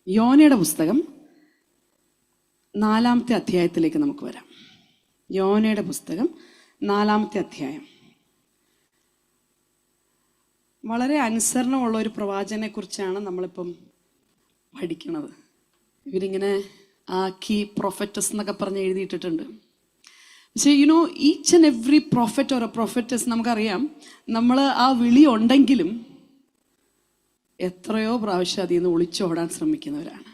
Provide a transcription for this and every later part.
യോനയുടെ പുസ്തകം 4-ാമത്തെ അധ്യായത്തിലേക്ക് നമുക്ക് വരാം. യോനയുടെ പുസ്തകം 4-ാമത്തെ അധ്യായം. വളരെ അനുസരണമുള്ള ഒരു പ്രവാചകനെ കുറിച്ചാണ് നമ്മളിപ്പം പഠിക്കുന്നത്. ഇവരിങ്ങനെ ആക്കി പ്രൊഫറ്റസ് എന്നൊക്കെ പറഞ്ഞ് എഴുതിയിട്ടിട്ടുണ്ട്. പക്ഷേ each and every prophet or a prophetess നമുക്കറിയാം, നമ്മൾ ആ വിളി ഉണ്ടെങ്കിലും എത്രയോ പ്രാവശ്യം അതിൽ നിന്ന് ഒളിച്ചോടാൻ ശ്രമിക്കുന്നവരാണ്.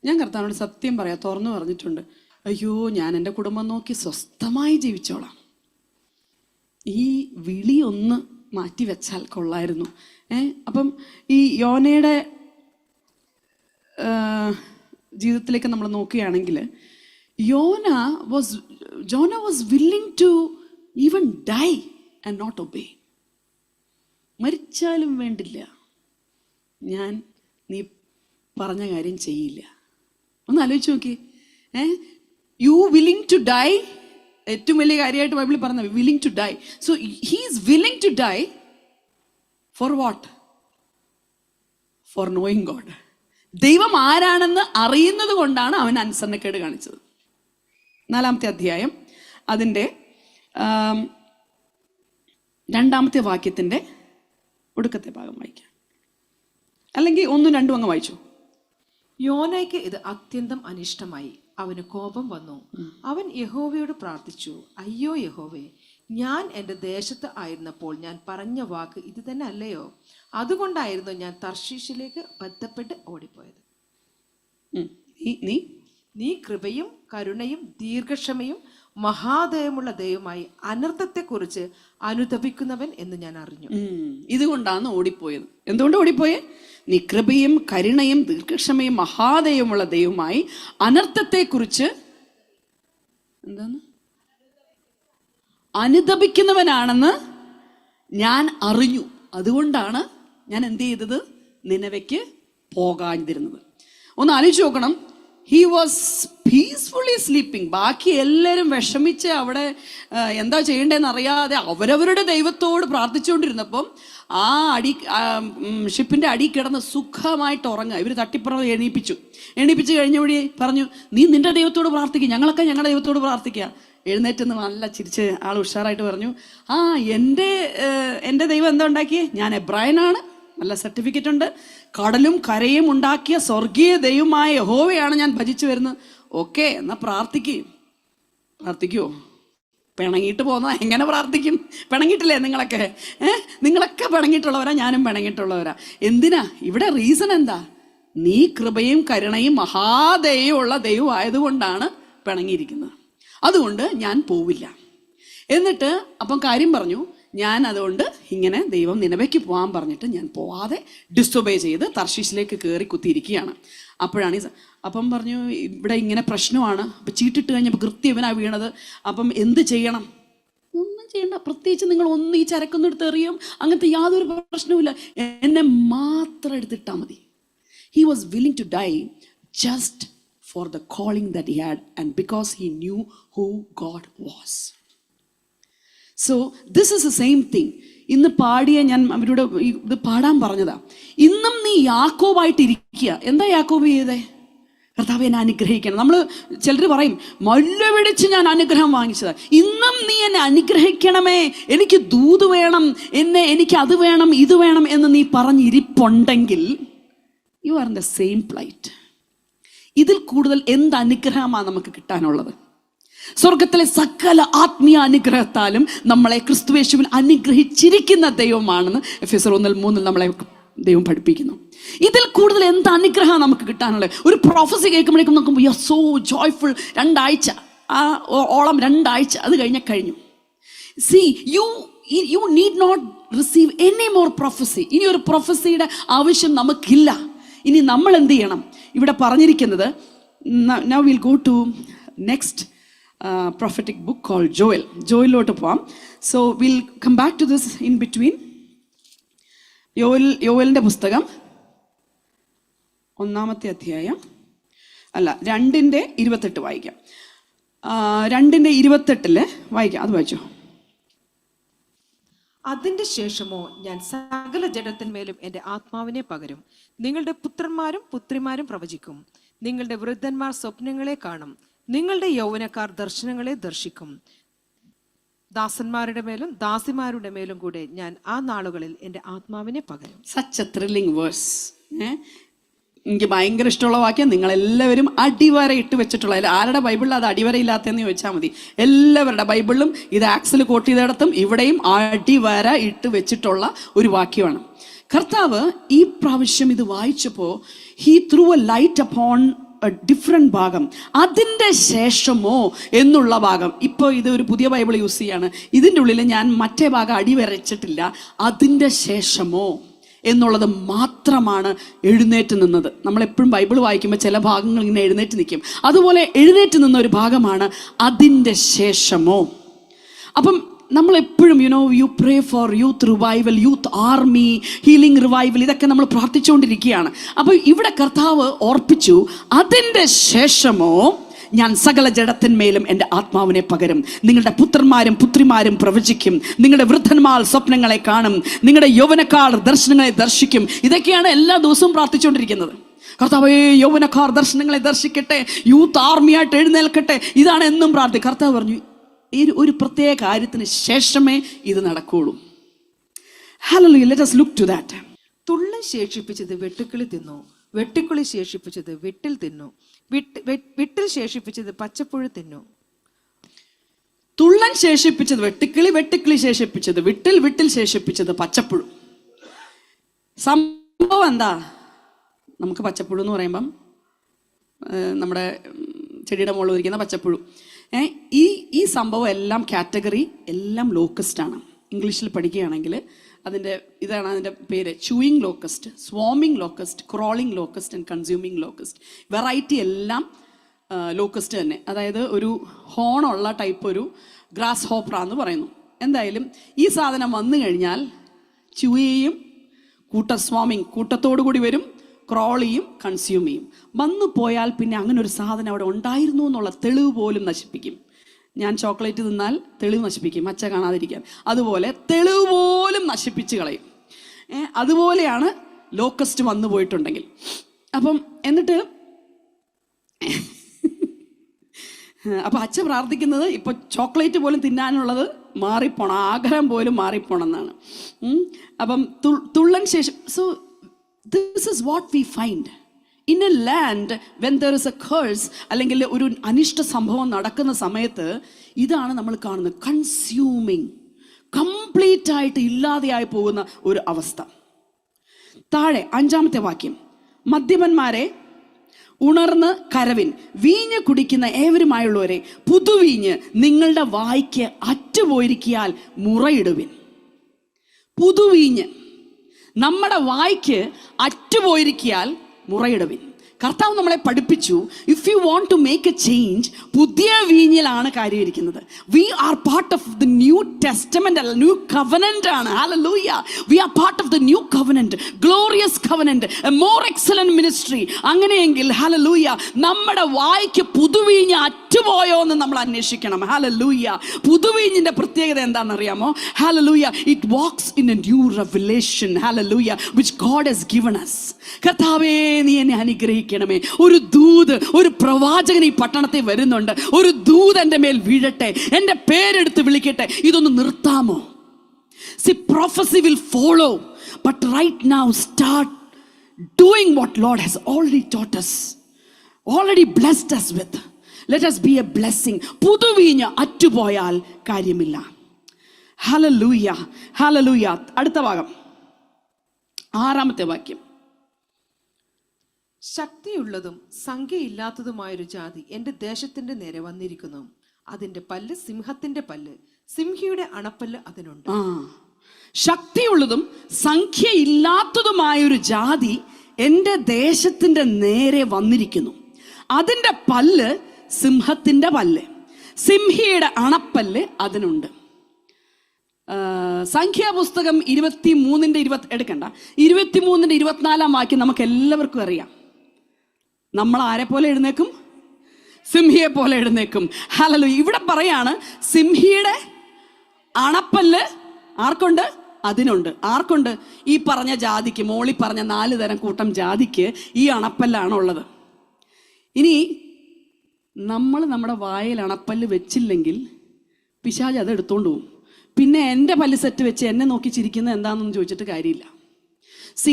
ഞാൻ കർത്താവിനോട് സത്യം പറയാം, തുറന്നു പറഞ്ഞിട്ടുണ്ട്, അയ്യോ ഞാൻ എൻ്റെ കുടുംബം നോക്കി സ്വസ്ഥമായി ജീവിച്ചോളാം, ഈ വിളി ഒന്ന് മാറ്റി വെച്ചാൽ കൊള്ളായിരുന്നു. അപ്പം ഈ യോനയുടെ ജീവിതത്തിലേക്ക് നമ്മൾ നോക്കുകയാണെങ്കിൽ Jonah was willing to even die and not obey. മരിച്ചാലും വേണ്ടില്ല, ഞാൻ നീ പറഞ്ഞ കാര്യം ചെയ്യില്ല. ഒന്ന് ആലോചിച്ച് നോക്കി. യു വില്ലിങ് ടു ഡൈ, ഏറ്റവും വലിയ കാര്യമായിട്ട് ബൈബിളിൽ പറഞ്ഞ willing to die. So he is willing to die for what? For knowing God. ദൈവം ആരാണെന്ന് അറിയുന്നത് കൊണ്ടാണ് അവൻ അനുസരണക്കേട് കാണിച്ചത്. 4-ാമത്തെ അധ്യായം അതിൻ്റെ 2-ാമത്തെ വാക്യത്തിൻ്റെ ഒടുക്കത്തെ ഭാഗം വായിക്കാം, അല്ലെങ്കിൽ 1-2 അങ്ങ് വായിച്ചു. യോനയ്ക്ക് ഇത് അത്യന്തം അനിഷ്ടമായി, അവന് കോപം വന്നു. അവൻ യഹോവയോട് പ്രാർത്ഥിച്ചു, അയ്യോ യഹോവേ, ഞാൻ എൻ്റെ ദേശത്ത് ആയിരുന്നപ്പോൾ ഞാൻ പറഞ്ഞ വാക്ക് ഇത് തന്നെ അല്ലയോ? അതുകൊണ്ടായിരുന്നു ഞാൻ തർശീശിലേക്ക് ബന്ധപ്പെട്ട് ഓടിപ്പോയത്. നീ കൃപയും കരുണയും ദീർഘക്ഷമയും മഹാദയമുള്ള ദൈവമായി അനർത്ഥത്തെക്കുറിച്ച് അനുതപിക്കുന്നവൻ എന്ന് ഞാൻ അറിഞ്ഞു. ഇതുകൊണ്ടാണ് ഓടിപ്പോയത്. എന്തുകൊണ്ട് ഓടിപ്പോയെ? നീ കൃപയും കരുണയും ദീർഘക്ഷമയും മഹാദയമുള്ള ദൈവമായി അനർത്ഥത്തെക്കുറിച്ച് എന്താണ് അനുതപിക്കുന്നവനാണെന്ന് ഞാൻ അറിഞ്ഞു. അതുകൊണ്ടാണ് ഞാൻ എന്ത് ചെയ്തത്? നിനവയ്ക്ക് പോകാതിരുന്നത്. ഒന്ന് ആലോചിച്ച് നോക്കണം. He was peacefully sleeping. ബാക്കി എല്ലാവരും വിഷമിച്ച് അവിടെ എന്താ ചെയ്യേണ്ടതെന്ന് അറിയാതെ അവരവരുടെ ദൈവത്തോട് പ്രാർത്ഥിച്ചുകൊണ്ടിരുന്നപ്പം ആ ഷിപ്പിൻ്റെ അടി കിടന്ന് സുഖമായിട്ട് ഉറങ്ങുക. ഇവർ തട്ടിപ്പുറം എണീപ്പിച്ച് കഴിഞ്ഞവഴി പറഞ്ഞു, നീ നിന്റെ ദൈവത്തോട് പ്രാർത്ഥിക്കുക, ഞങ്ങളൊക്കെ ഞങ്ങളുടെ ദൈവത്തോട് പ്രാർത്ഥിക്കുക. എഴുന്നേറ്റെന്ന് നല്ല ചിരിച്ച് ആൾ ഉഷാറായിട്ട് പറഞ്ഞു, എൻ്റെ ദൈവം എന്താ ഉണ്ടാക്കിയേ? ഞാൻ എബ്രായനാണ്, നല്ല സർട്ടിഫിക്കറ്റ് ഉണ്ട്, കടലും കരയും ഉണ്ടാക്കിയ സ്വർഗീയ ദൈവമായ യഹോവയാണ് ഞാൻ ഭജിച്ചു വരുന്നത്. ഓക്കെ, എന്നാൽ പ്രാർത്ഥിക്കുമോ? പിണങ്ങിയിട്ട് പോകുന്നത് എങ്ങനെ പ്രാർത്ഥിക്കും? പിണങ്ങിയിട്ടില്ലേ നിങ്ങളൊക്കെ? നിങ്ങളൊക്കെ പിണങ്ങിയിട്ടുള്ളവരാ, ഞാനും പിണങ്ങിയിട്ടുള്ളവരാ. എന്തിനാ? ഇവിടെ റീസൺ എന്താ? നീ കൃപയും കരുണയും മഹാദയുള്ള ദൈവം ആയതുകൊണ്ടാണ് പിണങ്ങിയിരിക്കുന്നത്. അതുകൊണ്ട് ഞാൻ പോവില്ല. എന്നിട്ട് അപ്പം കാര്യം പറഞ്ഞു, ഞാൻ അതുകൊണ്ട് ഇങ്ങനെ ദൈവം നിനവയ്ക്ക് പോകാൻ പറഞ്ഞിട്ട് ഞാൻ പോവാതെ ഡിസ്റ്റോബേ ചെയ്ത് തർശീശിലേക്ക് കയറി കുത്തിയിരിക്കുകയാണ്. അപ്പോഴാണ് അപ്പം പറഞ്ഞു, ഇവിടെ ഇങ്ങനെ പ്രശ്നമാണ്. അപ്പം ചീട്ടിട്ട് കഴിഞ്ഞപ്പോൾ കൃത്യവനാ വീണത്. അപ്പം എന്ത് ചെയ്യണം? ഒന്നും ചെയ്യണ്ട, പ്രത്യേകിച്ച് നിങ്ങൾ ഒന്ന് ഈ ചരക്കൊന്നും എടുത്ത് എറിയും, അങ്ങനത്തെ യാതൊരു പ്രശ്നവുമില്ല, എന്നെ മാത്രം എടുത്തിട്ടാൽ മതി. He was willing to die just for the calling that he had and because he knew who God was. So this is the same thing. ഇന്ന് പാടിയ ഞാൻ അവരോട് ഇത് പാടാൻ പറഞ്ഞതാ. ഇന്നും നീ യാക്കോബായിട്ട് ഇരിക്കുക. എന്താ യാക്കോബ് ചെയ്തേ? കർത്താവെ എന്നെ അനുഗ്രഹിക്കണം. നമ്മൾ ചിലർ പറയും, മല്ലപിടിച്ച് ഞാൻ അനുഗ്രഹം വാങ്ങിച്ചതാ. ഇന്നും നീ എന്നെ അനുഗ്രഹിക്കണമേ, എനിക്ക് ദൂത് വേണം, എനിക്ക് അത് വേണം ഇത് വേണം എന്ന് നീ പറഞ്ഞിരിപ്പുണ്ടെങ്കിൽ you are in the same plight. ഇതിൽ കൂടുതൽ എന്ത് അനുഗ്രഹമാണ് നമുക്ക് കിട്ടാനുള്ളത്? സ്വർഗത്തിലെ സകല ആത്മീയ അനുഗ്രഹത്താലും നമ്മളെ ക്രിസ്തുയേശുവിൽ അനുഗ്രഹിച്ചിരിക്കുന്ന ദൈവമാണെന്ന് എഫെസർ 1:3 നമ്മളെ ദൈവം പഠിപ്പിക്കുന്നു. ഇതിൽ കൂടുതൽ എന്ത് അനുഗ്രഹമാണ് നമുക്ക് കിട്ടാനുള്ളത്? ഒരു പ്രൊഫസി കേൾക്കുമ്പോഴേക്കും നോക്കുമ്പോൾ യു ആർ സോ ജോയ്ഫുൾ. 2 ആഴ്ച അത് കഴിഞ്ഞു. See you need not receive any more prophecy. ഇനി ഒരു പ്രൊഫസിയുടെ ആവശ്യം നമുക്കില്ല. ഇനി നമ്മൾ എന്ത് ചെയ്യണം? ഇവിടെ പറഞ്ഞിരിക്കുന്നത്, now we'll go to next prophetic book called Joel. ജോയലിലോട്ട് പോവാം. So we'll come back to this in between. യോവലിൻ്റെ പുസ്തകം 1-ാമത്തെ അധ്യായം 2:28 വായിക്കാം. 2:28 വായിക്കാം. അത് വായിച്ചോ. അതിന്റെ ശേഷമോ ഞാൻ സകല ജഡത്തിന്മേലും എൻ്റെ ആത്മാവിനെ പകരും. നിങ്ങളുടെ പുത്രന്മാരും പുത്രിമാരും പ്രവചിക്കും. നിങ്ങളുടെ വൃദ്ധന്മാർ സ്വപ്നങ്ങളെ കാണും. നിങ്ങളുടെ യൗവനക്കാർ ദർശനങ്ങളെ ദർശിക്കും. ദാസന്മാരുടെ മേലും ദാസിമാരുടെ മേലും കൂടെ ഞാൻ ആ നാളുകളിൽ എൻ്റെ ആത്മാവിനെ പകരും. Such a thrilling verse. എനിക്ക് ഭയങ്കര ഇഷ്ടമുള്ള വാക്യം. നിങ്ങളെല്ലാവരും അടിവര ഇട്ട് വെച്ചിട്ടുള്ള, ആരുടെ ബൈബിളിൽ അത് അടിവര ഇല്ലാത്തതെന്ന് ചോദിച്ചാൽ മതി. എല്ലാവരുടെ ബൈബിളിലും ഇത് ആക്സിൽ കോട്ട് ചെയ്തിടത്തും ഇവിടെയും അടിവര ഇട്ട് വെച്ചിട്ടുള്ള ഒരു വാക്യമാണ്. കർത്താവ് ഈ പ്രാവശ്യം ഇത് വായിച്ചപ്പോൾ he through A light upon different ഭാഗം. അതിൻ്റെ ശേഷമോ എന്നുള്ള ഭാഗം. ഇപ്പോൾ ഇത് ഒരു പുതിയ ബൈബിൾ യൂസ് ചെയ്യാണ്. ഇതിൻ്റെ ഉള്ളിൽ ഞാൻ മറ്റേ ഭാഗം അടിവരച്ചിട്ടില്ല. അതിൻ്റെ ശേഷമോ എന്നുള്ളത് മാത്രമാണ് എഴുന്നേറ്റ് നിന്നത്. നമ്മളെപ്പോഴും ബൈബിൾ വായിക്കുമ്പോൾ ചില ഭാഗങ്ങൾ ഇങ്ങനെ എഴുന്നേറ്റ് നിൽക്കും. അതുപോലെ എഴുന്നേറ്റ് നിന്ന ഒരു ഭാഗമാണ് അതിൻ്റെ ശേഷമോ. അപ്പം നമ്മളെപ്പോഴും you pray for youth revival, youth army, healing revival, ഇതൊക്കെ നമ്മൾ പ്രാർത്ഥിച്ചുകൊണ്ടിരിക്കുകയാണ്. അപ്പോൾ ഇവിടെ കർത്താവ് ഓർപ്പിച്ചു, അതിൻ്റെ ശേഷമോ ഞാൻ സകല ജഡത്തിന്മേലും എൻ്റെ ആത്മാവിനെ പകരും. നിങ്ങളുടെ പുത്രന്മാരും പുത്രിമാരും പ്രവചിക്കും. നിങ്ങളുടെ വൃദ്ധന്മാർ സ്വപ്നങ്ങളെ കാണും. നിങ്ങളുടെ യൗവനക്കാർ ദർശനങ്ങളെ ദർശിക്കും. ഇതൊക്കെയാണ് എല്ലാ ദിവസവും പ്രാർത്ഥിച്ചുകൊണ്ടിരിക്കുന്നത്. കർത്താവേ, യൗവനക്കാർ ദർശനങ്ങളെ ദർശിക്കട്ടെ, യൂത്ത് ആർമിയായിട്ട് എഴുന്നേൽക്കട്ടെ. ഇതാണ് എന്നും പ്രാർത്ഥി. കർത്താവ് പറഞ്ഞു, ഈ ഒരു പ്രത്യേക കാര്യത്തിന് ശേഷമേ ഇത് നടക്കുകയുള്ളൂ. Hallelujah. Let us look to that. തുള്ളൻ ശേഷിപ്പിച്ചത് വെട്ടുക്കിളി തിന്നു, വെട്ടുക്കിളി ശേഷിപ്പിച്ചത് വിട്ടിൽ തിന്നു, വിട്ടിൽ ശേഷിപ്പിച്ചത് പച്ചപ്പുഴു തിന്നു. തുള്ളൻ ശേഷിപ്പിച്ചത് വെട്ടുക്കിളി, വെട്ടുക്കിളി ശേഷിപ്പിച്ചത് വിട്ടിൽ, വിട്ടിൽ ശേഷിപ്പിച്ചത് പച്ചപ്പുഴു. സംഭവം എന്താ? നമുക്ക് പച്ചപ്പുഴു എന്ന് പറയുമ്പം നമ്മുടെ ചെടിയുടെ മുകളിൽ ഇരിക്കുന്ന പച്ചപ്പുഴു. ഈ സംഭവം എല്ലാം കാറ്റഗറി എല്ലാം ലോക്കസ്റ്റാണ്. ഇംഗ്ലീഷിൽ പഠിക്കുകയാണെങ്കിൽ ഇതാണ് അതിൻ്റെ പേര്. Chewing locust, swarming locust, crawling locust and consuming locust. Variety എല്ലാം ലോക്കസ്റ്റ് തന്നെ. അതായത് ഒരു ഹോണുള്ള ടൈപ്പ് ഒരു ഗ്രാസ് ഹോപ്പർ എന്ന് പറയുന്നു. എന്തായാലും ഈ സാധനം വന്നു കഴിഞ്ഞാൽ ചൂയയും സ്വാമിങ് കൂട്ടത്തോടു കൂടി വരും, ക്രോൾ ചെയ്യും, കൺസ്യൂം ചെയ്യും. വന്നു പോയാൽ പിന്നെ അങ്ങനെ ഒരു സാധനം അവിടെ ഉണ്ടായിരുന്നു എന്നുള്ള തെളിവ് പോലും നശിപ്പിക്കും. ഞാൻ ചോക്ലേറ്റ് തിന്നാൽ തെളിവ് നശിപ്പിക്കും, മച്ച കാണാതിരിക്കാൻ. അതുപോലെ തെളിവ് പോലും നശിപ്പിച്ച് കളയും. അതുപോലെയാണ് ലോക്കസ്റ്റ് വന്നു പോയിട്ടുണ്ടെങ്കിൽ. അപ്പം എന്നിട്ട് അപ്പം അച്ഛ പ്രാർത്ഥിക്കുന്നത് ഇപ്പോൾ ചോക്ലേറ്റ് പോലും തിന്നാനുള്ളത് മാറിപ്പോണം, ആഗ്രഹം പോലും മാറിപ്പോണം എന്നാണ്. അപ്പം തുള്ളൻ ശേഷം. So this is what we find in a land when there is a curse, അല്ലെങ്കിൽ ഒരു അനിഷ്ട സംഭവം നടക്കുന്ന സമയത്ത് ഇതാണ് നമ്മൾ കാണുന്നത്. കൺസ്യൂമിങ്, കംപ്ലീറ്റ് ആയിട്ട് ഇല്ലാതെയായി പോകുന്ന ഒരു അവസ്ഥ. താഴെ 5-ാമത്തെ വാക്യം, മദ്യപന്മാരെ ഉണർന്ന് കരവിൻ, വീഞ്ഞ് കുടിക്കുന്ന ഏവരുമായുള്ളവരെ പുതുവീഞ്ഞ് നിങ്ങളുടെ വായ്ക്ക് അറ്റുപോയിരിക്കിയാൽ മുറയിടുവിൻ. പുതുവീഞ്ഞ് നമ്മുടെ വായ്ക്ക് അറ്റുപോയിരിക്കിയാൽ മുറയിടുവിൻ. കർത്താവ് നമ്മളെ പഠിപ്പിച്ചു, if you want to make a change, പുതിയ വീഞ്ഞിലാണ് കാര്യം ഇരിക്കുന്നത്. We are part of the new testament അല്ല, ന്യൂ കവനന്റ് ആണ്. Hallelujah. We are part of the new covenant, glorious covenant, a more excellent ministry. അങ്ങനെയെങ്കിൽ ഹല്ലേലൂയ, നമ്മുടെ വായ്ക്ക് പുതുവീഞ്ഞ് അറ്റുപോയോ എന്ന് നമ്മൾ അന്വേഷിക്കണം. ഹല്ലേലൂയ. പുതുവീഞ്ഞിന്റെ പ്രത്യേകത എന്താണെന്നറിയാമോ? Hallelujah, it wax in A new revelation. Hallelujah, which God has given us. കർത്താവേ, നീ എന്നെ അനുഗ്രഹിക്കണമേ. ഒരു ദൂത്, ഒരു പ്രവാചകൻ ഈ പട്ടണത്തിൽ വരുന്നുണ്ട്. ഒരു ദൂത് എൻ്റെ മേൽ വീഴട്ടെ, എൻ്റെ പേരെടുത്ത് വിളിക്കട്ടെ. ഇതൊന്ന് നിർത്താമോ? See, prophecy will follow, but right now start doing what Lord has already taught us, already blessed us with. Let us be a blessing. പുതുവീഞ്ഞ് അറ്റുപോയാൽ കാര്യമില്ല. Hallelujah, hallelujah. അടുത്ത ഭാഗം, 6-ാമത്തെ വാക്യം. ശക്തിയുള്ളതും സംഖ്യയില്ലാത്തതുമായൊരു ജാതി എൻ്റെ ദേശത്തിന്റെ നേരെ വന്നിരിക്കുന്നു. അതിന്റെ പല്ല് സിംഹത്തിന്റെ പല്ല്, സിംഹിയുടെ അണപ്പല്ല് അതിനുണ്ട്. ശക്തിയുള്ളതും സംഖ്യയില്ലാത്തതുമായൊരു ജാതി എൻ്റെ ദേശത്തിന്റെ നേരെ വന്നിരിക്കുന്നു. അതിന്റെ പല്ല് സിംഹത്തിന്റെ പല്ല്, സിംഹിയുടെ അണപ്പല്ല് അതിനുണ്ട്. സംഖ്യാപുസ്തകം 23:20 എടുക്കണ്ട, 23:24 വാക്യം നമുക്ക് എല്ലാവർക്കും അറിയാം. നമ്മൾ ആരെ പോലെ എഴുന്നേക്കും? സിംഹിയെ പോലെ എഴുന്നേക്കും. ഹല്ലേലൂയ. ഇവിടെ പറയാണ്, സിംഹിയുടെ അണപ്പല്ല് ആർക്കുണ്ട്? അതിനുണ്ട്. ആർക്കുണ്ട്? ഈ പറഞ്ഞ ജാതിക്ക്, മോളി പറഞ്ഞ 4 തരം കൂട്ടം ജാതിക്ക് ഈ അണപ്പല്ലാണുള്ളത്. ഇനി നമ്മൾ നമ്മുടെ വായിൽ അണപ്പല്ല് വെച്ചില്ലെങ്കിൽ പിശാച് അത് എടുത്തോണ്ട് പോകും. പിന്നെ എൻ്റെ പല്ല് സെറ്റ് വെച്ച് എന്നെ നോക്കി ചിരിക്കുന്നത് എന്താണെന്ന് ചോദിച്ചിട്ട് കാര്യമില്ല. സി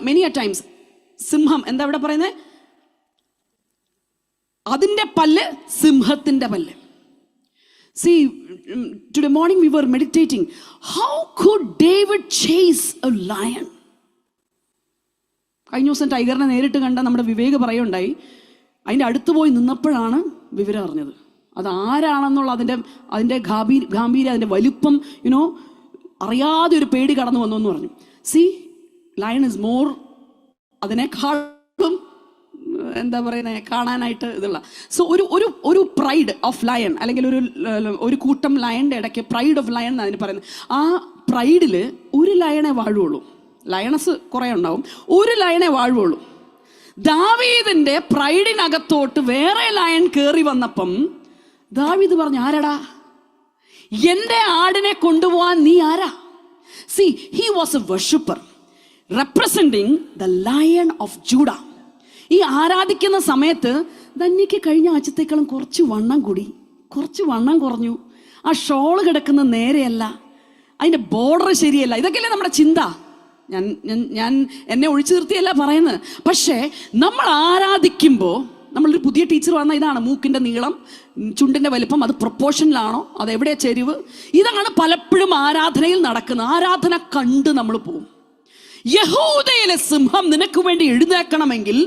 മെനി അ ടൈംസ് സിംഹം എന്താ ഇവിടെ പറയുന്നത്? അതിൻ്റെ പല്ല് സിംഹത്തിൻ്റെ പല്ല്. See, today morning we were meditating. How could David chase a lion? കഴിഞ്ഞ ദിവസം ടൈഗറിനെ നേരിട്ട് കണ്ട നമ്മുടെ വിവേക് പറയുണ്ടായി. അതിൻ്റെ അടുത്ത് പോയി നിന്നപ്പോഴാണ് വിവരം അറിഞ്ഞത്. അത് ആരാണെന്നുള്ള അതിൻ്റെ ഗാംഭീര്യം, അതിൻ്റെ വലുപ്പം, അറിയാതെ ഒരു പേടി കടന്നു വന്നു എന്ന് പറഞ്ഞു. സി, ലയൺ ഇസ് മോർ, അതിനേക്കാളും എന്താ പറയുന്നത്, കാണാനായിട്ട് ഇതുള്ള. സോ ഒരു പ്രൈഡ് ഓഫ് ലയൺ, അല്ലെങ്കിൽ ഒരു കൂട്ടം ലയണിൻ്റെ ഇടയ്ക്ക് പ്രൈഡ് ഓഫ് ലയൺ എന്ന് അതിന് പറയുന്നത്. ആ പ്രൈഡിൽ ഒരു ലയണേ വാഴുള്ളൂ. ലയണസ് കുറേ ഉണ്ടാവും, ഒരു ലയണേ വാഴുള്ളൂ. ദാവീദിന്റെ പ്രൈഡിനകത്തോട്ട് വേറെ ലയൺ കയറി വന്നപ്പം ദാവീദ് പറഞ്ഞു, ആരടാ എൻ്റെ ആടിനെ കൊണ്ടുപോകാൻ നീ ആരാ? C, he was A worshipper representing the lion of ജൂഡ. ഈ ആരാധിക്കുന്ന സമയത്ത് ധന്യയ്ക്ക് കഴിഞ്ഞ ആഴ്ചത്തേക്കാളും കുറച്ച് വണ്ണം കൂടി, കുറച്ച് വണ്ണം കുറഞ്ഞു, ആ ഷോള് കിടക്കുന്ന നേരെയല്ല, അതിൻ്റെ ബോർഡർ ശരിയല്ല. ഇതൊക്കെയല്ലേ നമ്മുടെ ചിന്ത. ഞാൻ എന്നെ ഒഴിച്ചു നിർത്തിയല്ല പറയുന്നത്. പക്ഷേ നമ്മൾ ആരാധിക്കുമ്പോൾ, നമ്മളൊരു പുതിയ ടീച്ചർ വന്ന ഇതാണ്, മൂക്കിൻ്റെ നീളം, ചുണ്ടിൻ്റെ വലിപ്പം, അത് പ്രൊപ്പോർഷനിലാണോ, അതെവിടെയാ ചെരിവ്, ഇതാണ് പലപ്പോഴും ആരാധനയിൽ നടക്കുന്നത്. ആരാധന കണ്ട് നമ്മൾ പോവും. യഹൂദയിലെ സിംഹം നിനക്ക് വേണ്ടി എഴുന്നേൽക്കണമെങ്കിൽ,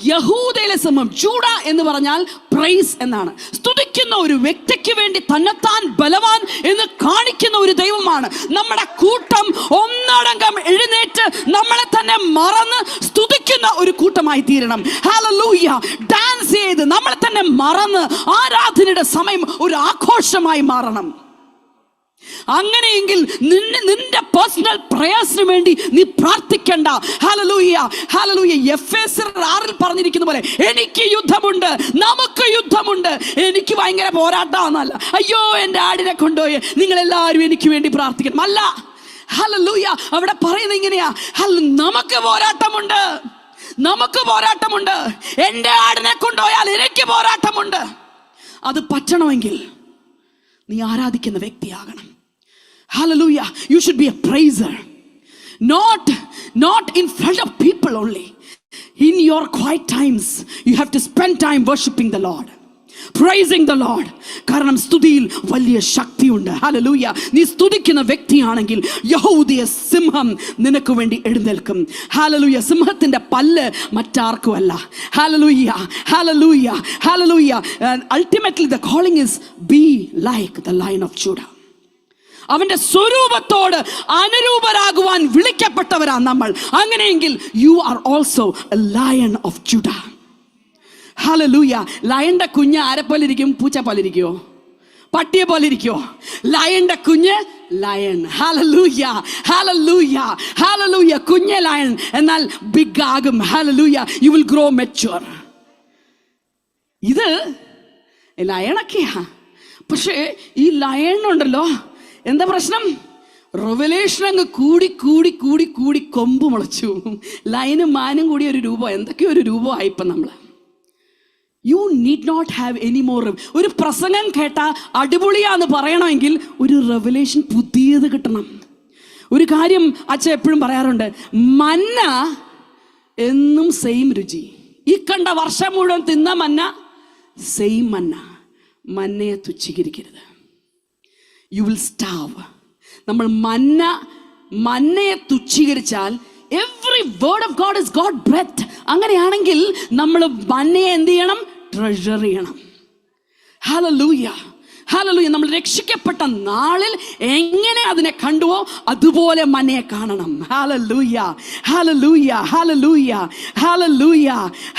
യഹൂദയിലെ സിംഹം, ജൂഡ എന്ന് പറഞ്ഞാൽ പ്രൈസ് എന്നാണ്. സ്തുതിക്കുന്ന ഒരു വ്യക്തിക്ക് വേണ്ടി തന്നെത്താൻ ബലവാൻ എന്ന് കാണിക്കുന്ന ഒരു ദൈവമാണ്. നമ്മുടെ കൂട്ടം ഒന്നടങ്കം എഴുന്നേറ്റ് നമ്മളെ തന്നെ മറന്ന് സ്തുതിക്കുന്ന ഒരു കൂട്ടമായി തീരണം. ഹല്ലേലൂയ. ഡാൻസ് ചെയ്ത് നമ്മളെ തന്നെ മറന്ന് ആരാധനയുടെ സമയം ഒരു ആഘോഷമായി മാറണം. അങ്ങനെയെങ്കിൽ നിന്റെ പേഴ്സണൽ പ്രേയേഴ്സിന് വേണ്ടി നീ പ്രാർത്ഥിക്കണ്ട. Hallelujah, hallelujah. എഫേസ്യർ 6 പറഞ്ഞിരിക്കുന്ന പോലെ, എനിക്ക് യുദ്ധമുണ്ട്, നമുക്ക് യുദ്ധമുണ്ട്. എനിക്ക് ഭയങ്കര പോരാട്ടമാണെന്നല്ല, അയ്യോ എൻ്റെ ആടിനെ കൊണ്ടുപോയി നിങ്ങളെല്ലാവരും എനിക്ക് വേണ്ടി പ്രാർത്ഥിക്കണം അല്ല. ഹല്ലേലൂയ. അവിടെ പറയുന്നത് ഇങ്ങനെയാ, നമുക്ക് പോരാട്ടമുണ്ട്, നമുക്ക് പോരാട്ടമുണ്ട്. എൻ്റെ ആടിനെ കൊണ്ടുപോയാൽ എനിക്ക് പോരാട്ടമുണ്ട്. അത് പറ്റണമെങ്കിൽ നീ ആരാധിക്കുന്ന വ്യക്തിയാകണം. Hallelujah. You should be a praiser. Not in front of people only. In your quiet times, you have to spend time worshiping the Lord, praising the Lord. കാരണം സ്തുതിയിൽ വലിയ ശക്തിയുണ്ട്. ഹല്ലേലൂയ. നീ സ്തുതിക്കുന്ന വ്യക്തിയാണെങ്കിൽ യഹൂദിയ സിംഹം നിനക്ക് വേണ്ടി എഴുന്നേൽക്കും. ഹല്ലേലൂയ. സിംഹത്തിന്റെ പല്ല് മറ്റാർക്കുമല്ല. ഹല്ലേലൂയ, ഹല്ലേലൂയ, ഹല്ലേലൂയ. Ultimately the calling is be like the Lion of Judah. അവന്റെ സ്വരൂപത്തോട് അനുരൂപരാകുവാൻ വിളിക്കപ്പെട്ടവരാ നമ്മൾ. അങ്ങനെയെങ്കിൽ you are also a lion of Judah. ഹല്ലേലൂയ. ലയന്റെ കുഞ്ഞ് ആരെ പോലെ ഇരിക്കും? പൂച്ച പോലെ ഇരിക്കുവോ? പട്ടിയെ പോലെ ഇരിക്കുവോ? ലയന്റെ കുഞ്ഞ് ലയൺ. ഹല്ലേലൂയ, ഹല്ലേലൂയ, ഹല്ലേലൂയ. കുഞ്ഞ് ലയൺ, എന്നാൽ ബിഗ് ആകും. Hallelujah. You will grow mature. ഇത് ലയണൊക്കെയാ. പക്ഷേ ഈ ലയണുണ്ടല്ലോ, എന്താ പ്രശ്നം? റെവലേഷൻ അങ്ങ് കൂടി കൂടി കൂടി കൂടി കൊമ്പ് മുളച്ചു. ലയനും മാനും കൂടി ഒരു രൂപം, എന്തൊക്കെയോ ഒരു രൂപമായി ഇപ്പം നമ്മൾ. You need not have any more. ഒരു പ്രസംഗം കേട്ടാൽ അടിപൊളിയാന്ന് പറയണമെങ്കിൽ ഒരു റെവലേഷൻ പുതിയത് കിട്ടണം. ഒരു കാര്യം അച്ഛൻ എപ്പോഴും പറയാറുണ്ട്, മന്ന എന്നും സെയിം രുചി. ഈ കണ്ട വർഷം മുഴുവൻ തിന്ന മന്ന സെയിം മന്ന. മന്നയെ തുച്ഛീകരിക്കരുത്. You will starve. നമ്മൾ മന്നയെ തുച്ഛീകരിച്ചാൽ every word of God is God breath. അങ്ങനെയാണെങ്കിൽ നമ്മൾ മന്നയെ എന്ത് ചെയ്യണം? ട്രഷർ ചെയ്യണം. ഹല്ലേലൂയ, ഹല്ലേലൂയ. നമ്മൾ രക്ഷിക്കപ്പെട്ട നാളിൽ എങ്ങനെ അതിനെ കണ്ടുവോ അതുപോലെ മന്നയെ കാണണം. ഹല്ലേലൂയ, ഹല്ലേലൂയ, ഹല്ലേലൂയ, ഹല്ലേലൂയ,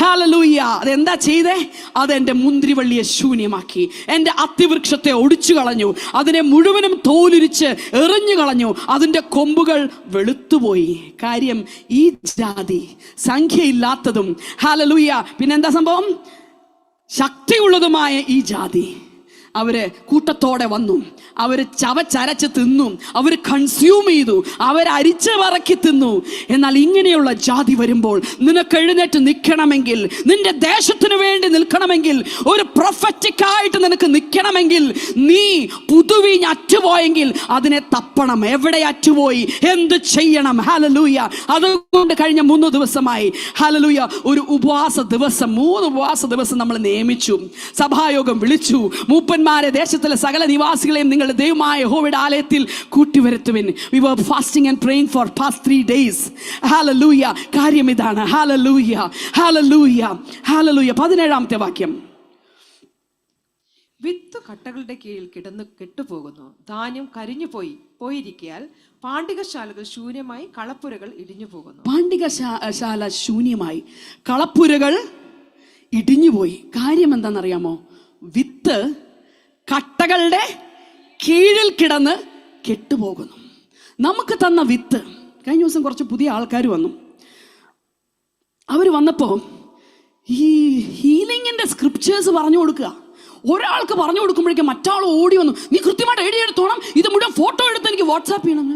ഹല്ലേലൂയ. അതെന്താ ചെയ്തേ? അതെൻ്റെ മുന്തിരിവള്ളിയെ ശൂന്യമാക്കി, എൻ്റെ അത്തിവൃക്ഷത്തെ ഒടിച്ചു കളഞ്ഞു, അതിനെ മുഴുവനും തോലുരിച്ച് എറിഞ്ഞു കളഞ്ഞു, അതിൻ്റെ കൊമ്പുകൾ വെളുത്തുപോയി. കാര്യം ഈ ജാതി സംഖ്യയില്ലാത്തതും, ഹല്ലേലൂയ, പിന്നെന്താ സംഭവം? ശക്തിയുള്ളതുമായ ഈ ജാതി അവര് കൂട്ടത്തോടെ വന്നു, അവര് ചവച്ചരച്ച് തിന്നു, അവര് കൺസ്യൂം ചെയ്തു, അവരരിച്ച് പറക്കി തിന്നു. എന്നാൽ ഇങ്ങനെയുള്ള ജാതി വരുമ്പോൾ നിനക്ക് എഴുന്നേറ്റ് നിൽക്കണമെങ്കിൽ, നിന്റെ ദേശത്തിന് വേണ്ടി നിൽക്കണമെങ്കിൽ, ഒരു പ്രൊഫറ്റിക്കായിട്ട് നിനക്ക് നിൽക്കണമെങ്കിൽ, നീ പുതുവീഞ്ഞ് അറ്റുപോയെങ്കിൽ അതിനെ തപ്പണം. എവിടെ അറ്റുപോയി, എന്ത് ചെയ്യണം? ഹല്ലേലൂയ. അതുകൊണ്ട് കഴിഞ്ഞ 3 ദിവസമായി ഹല്ലേലൂയ ഒരു ഉപവാസ ദിവസം, 3 ഉപവാസ ദിവസം നമ്മൾ നിയമിച്ചു. സഭായോഗം വിളിച്ചു. മൂപ്പന്മാരെ, ദേശത്തിലെ സകല നിവാസികളെയും നിങ്ങളുടെ ദൈവമായ യഹോവയുടെ ആലയത്തിൽ കൂട്ടിവരുത്തുവിൻ. We were fasting and praying for past 3 days. Hallelujah. കാര്യം ഇതാണ്. Hallelujah. Hallelujah. Hallelujah. 17-ാമത്തെ വാക്യം. വിത്ത് കട്ടകളുടെ കീഴിൽ കിടന്ന് കെട്ടുപോകുന്നു, ധാന്യം കരിഞ്ഞു പോയിരിക്കയാൽ പാണ്ടികശാലകൾ ശൂന്യമായി, കളപ്പുരകൾ ഇടിഞ്ഞു പോകുന്നു. പാണ്ടികശാല ശൂന്യമായി, കളപ്പുരകൾ ഇടിഞ്ഞുപോയി. കാര്യം എന്താണെന്നറിയാമോ? വിത്ത് കട്ടകളുടെ കീഴിൽ കിടന്ന് കെട്ടുപോകുന്നു. നമുക്ക് തന്ന വിത്ത്, കഴിഞ്ഞ ദിവസം കുറച്ച് പുതിയ ആൾക്കാർ വന്നു. അവർ വന്നപ്പോൾ ഈ ഹീലിങ്ങിന്റെ സ്ക്രിപ്റ്റേഴ്സ് പറഞ്ഞു കൊടുക്കുക. ഒരാൾക്ക് പറഞ്ഞു കൊടുക്കുമ്പോഴേക്കും മറ്റാൾ ഓടി വന്നു, നീ കൃത്യമായിട്ട് ഐഡിയ എടുത്തോണം, ഇത് മുഴുവൻ ഫോട്ടോ എടുത്ത് എനിക്ക് വാട്സാപ്പ് ചെയ്യണം.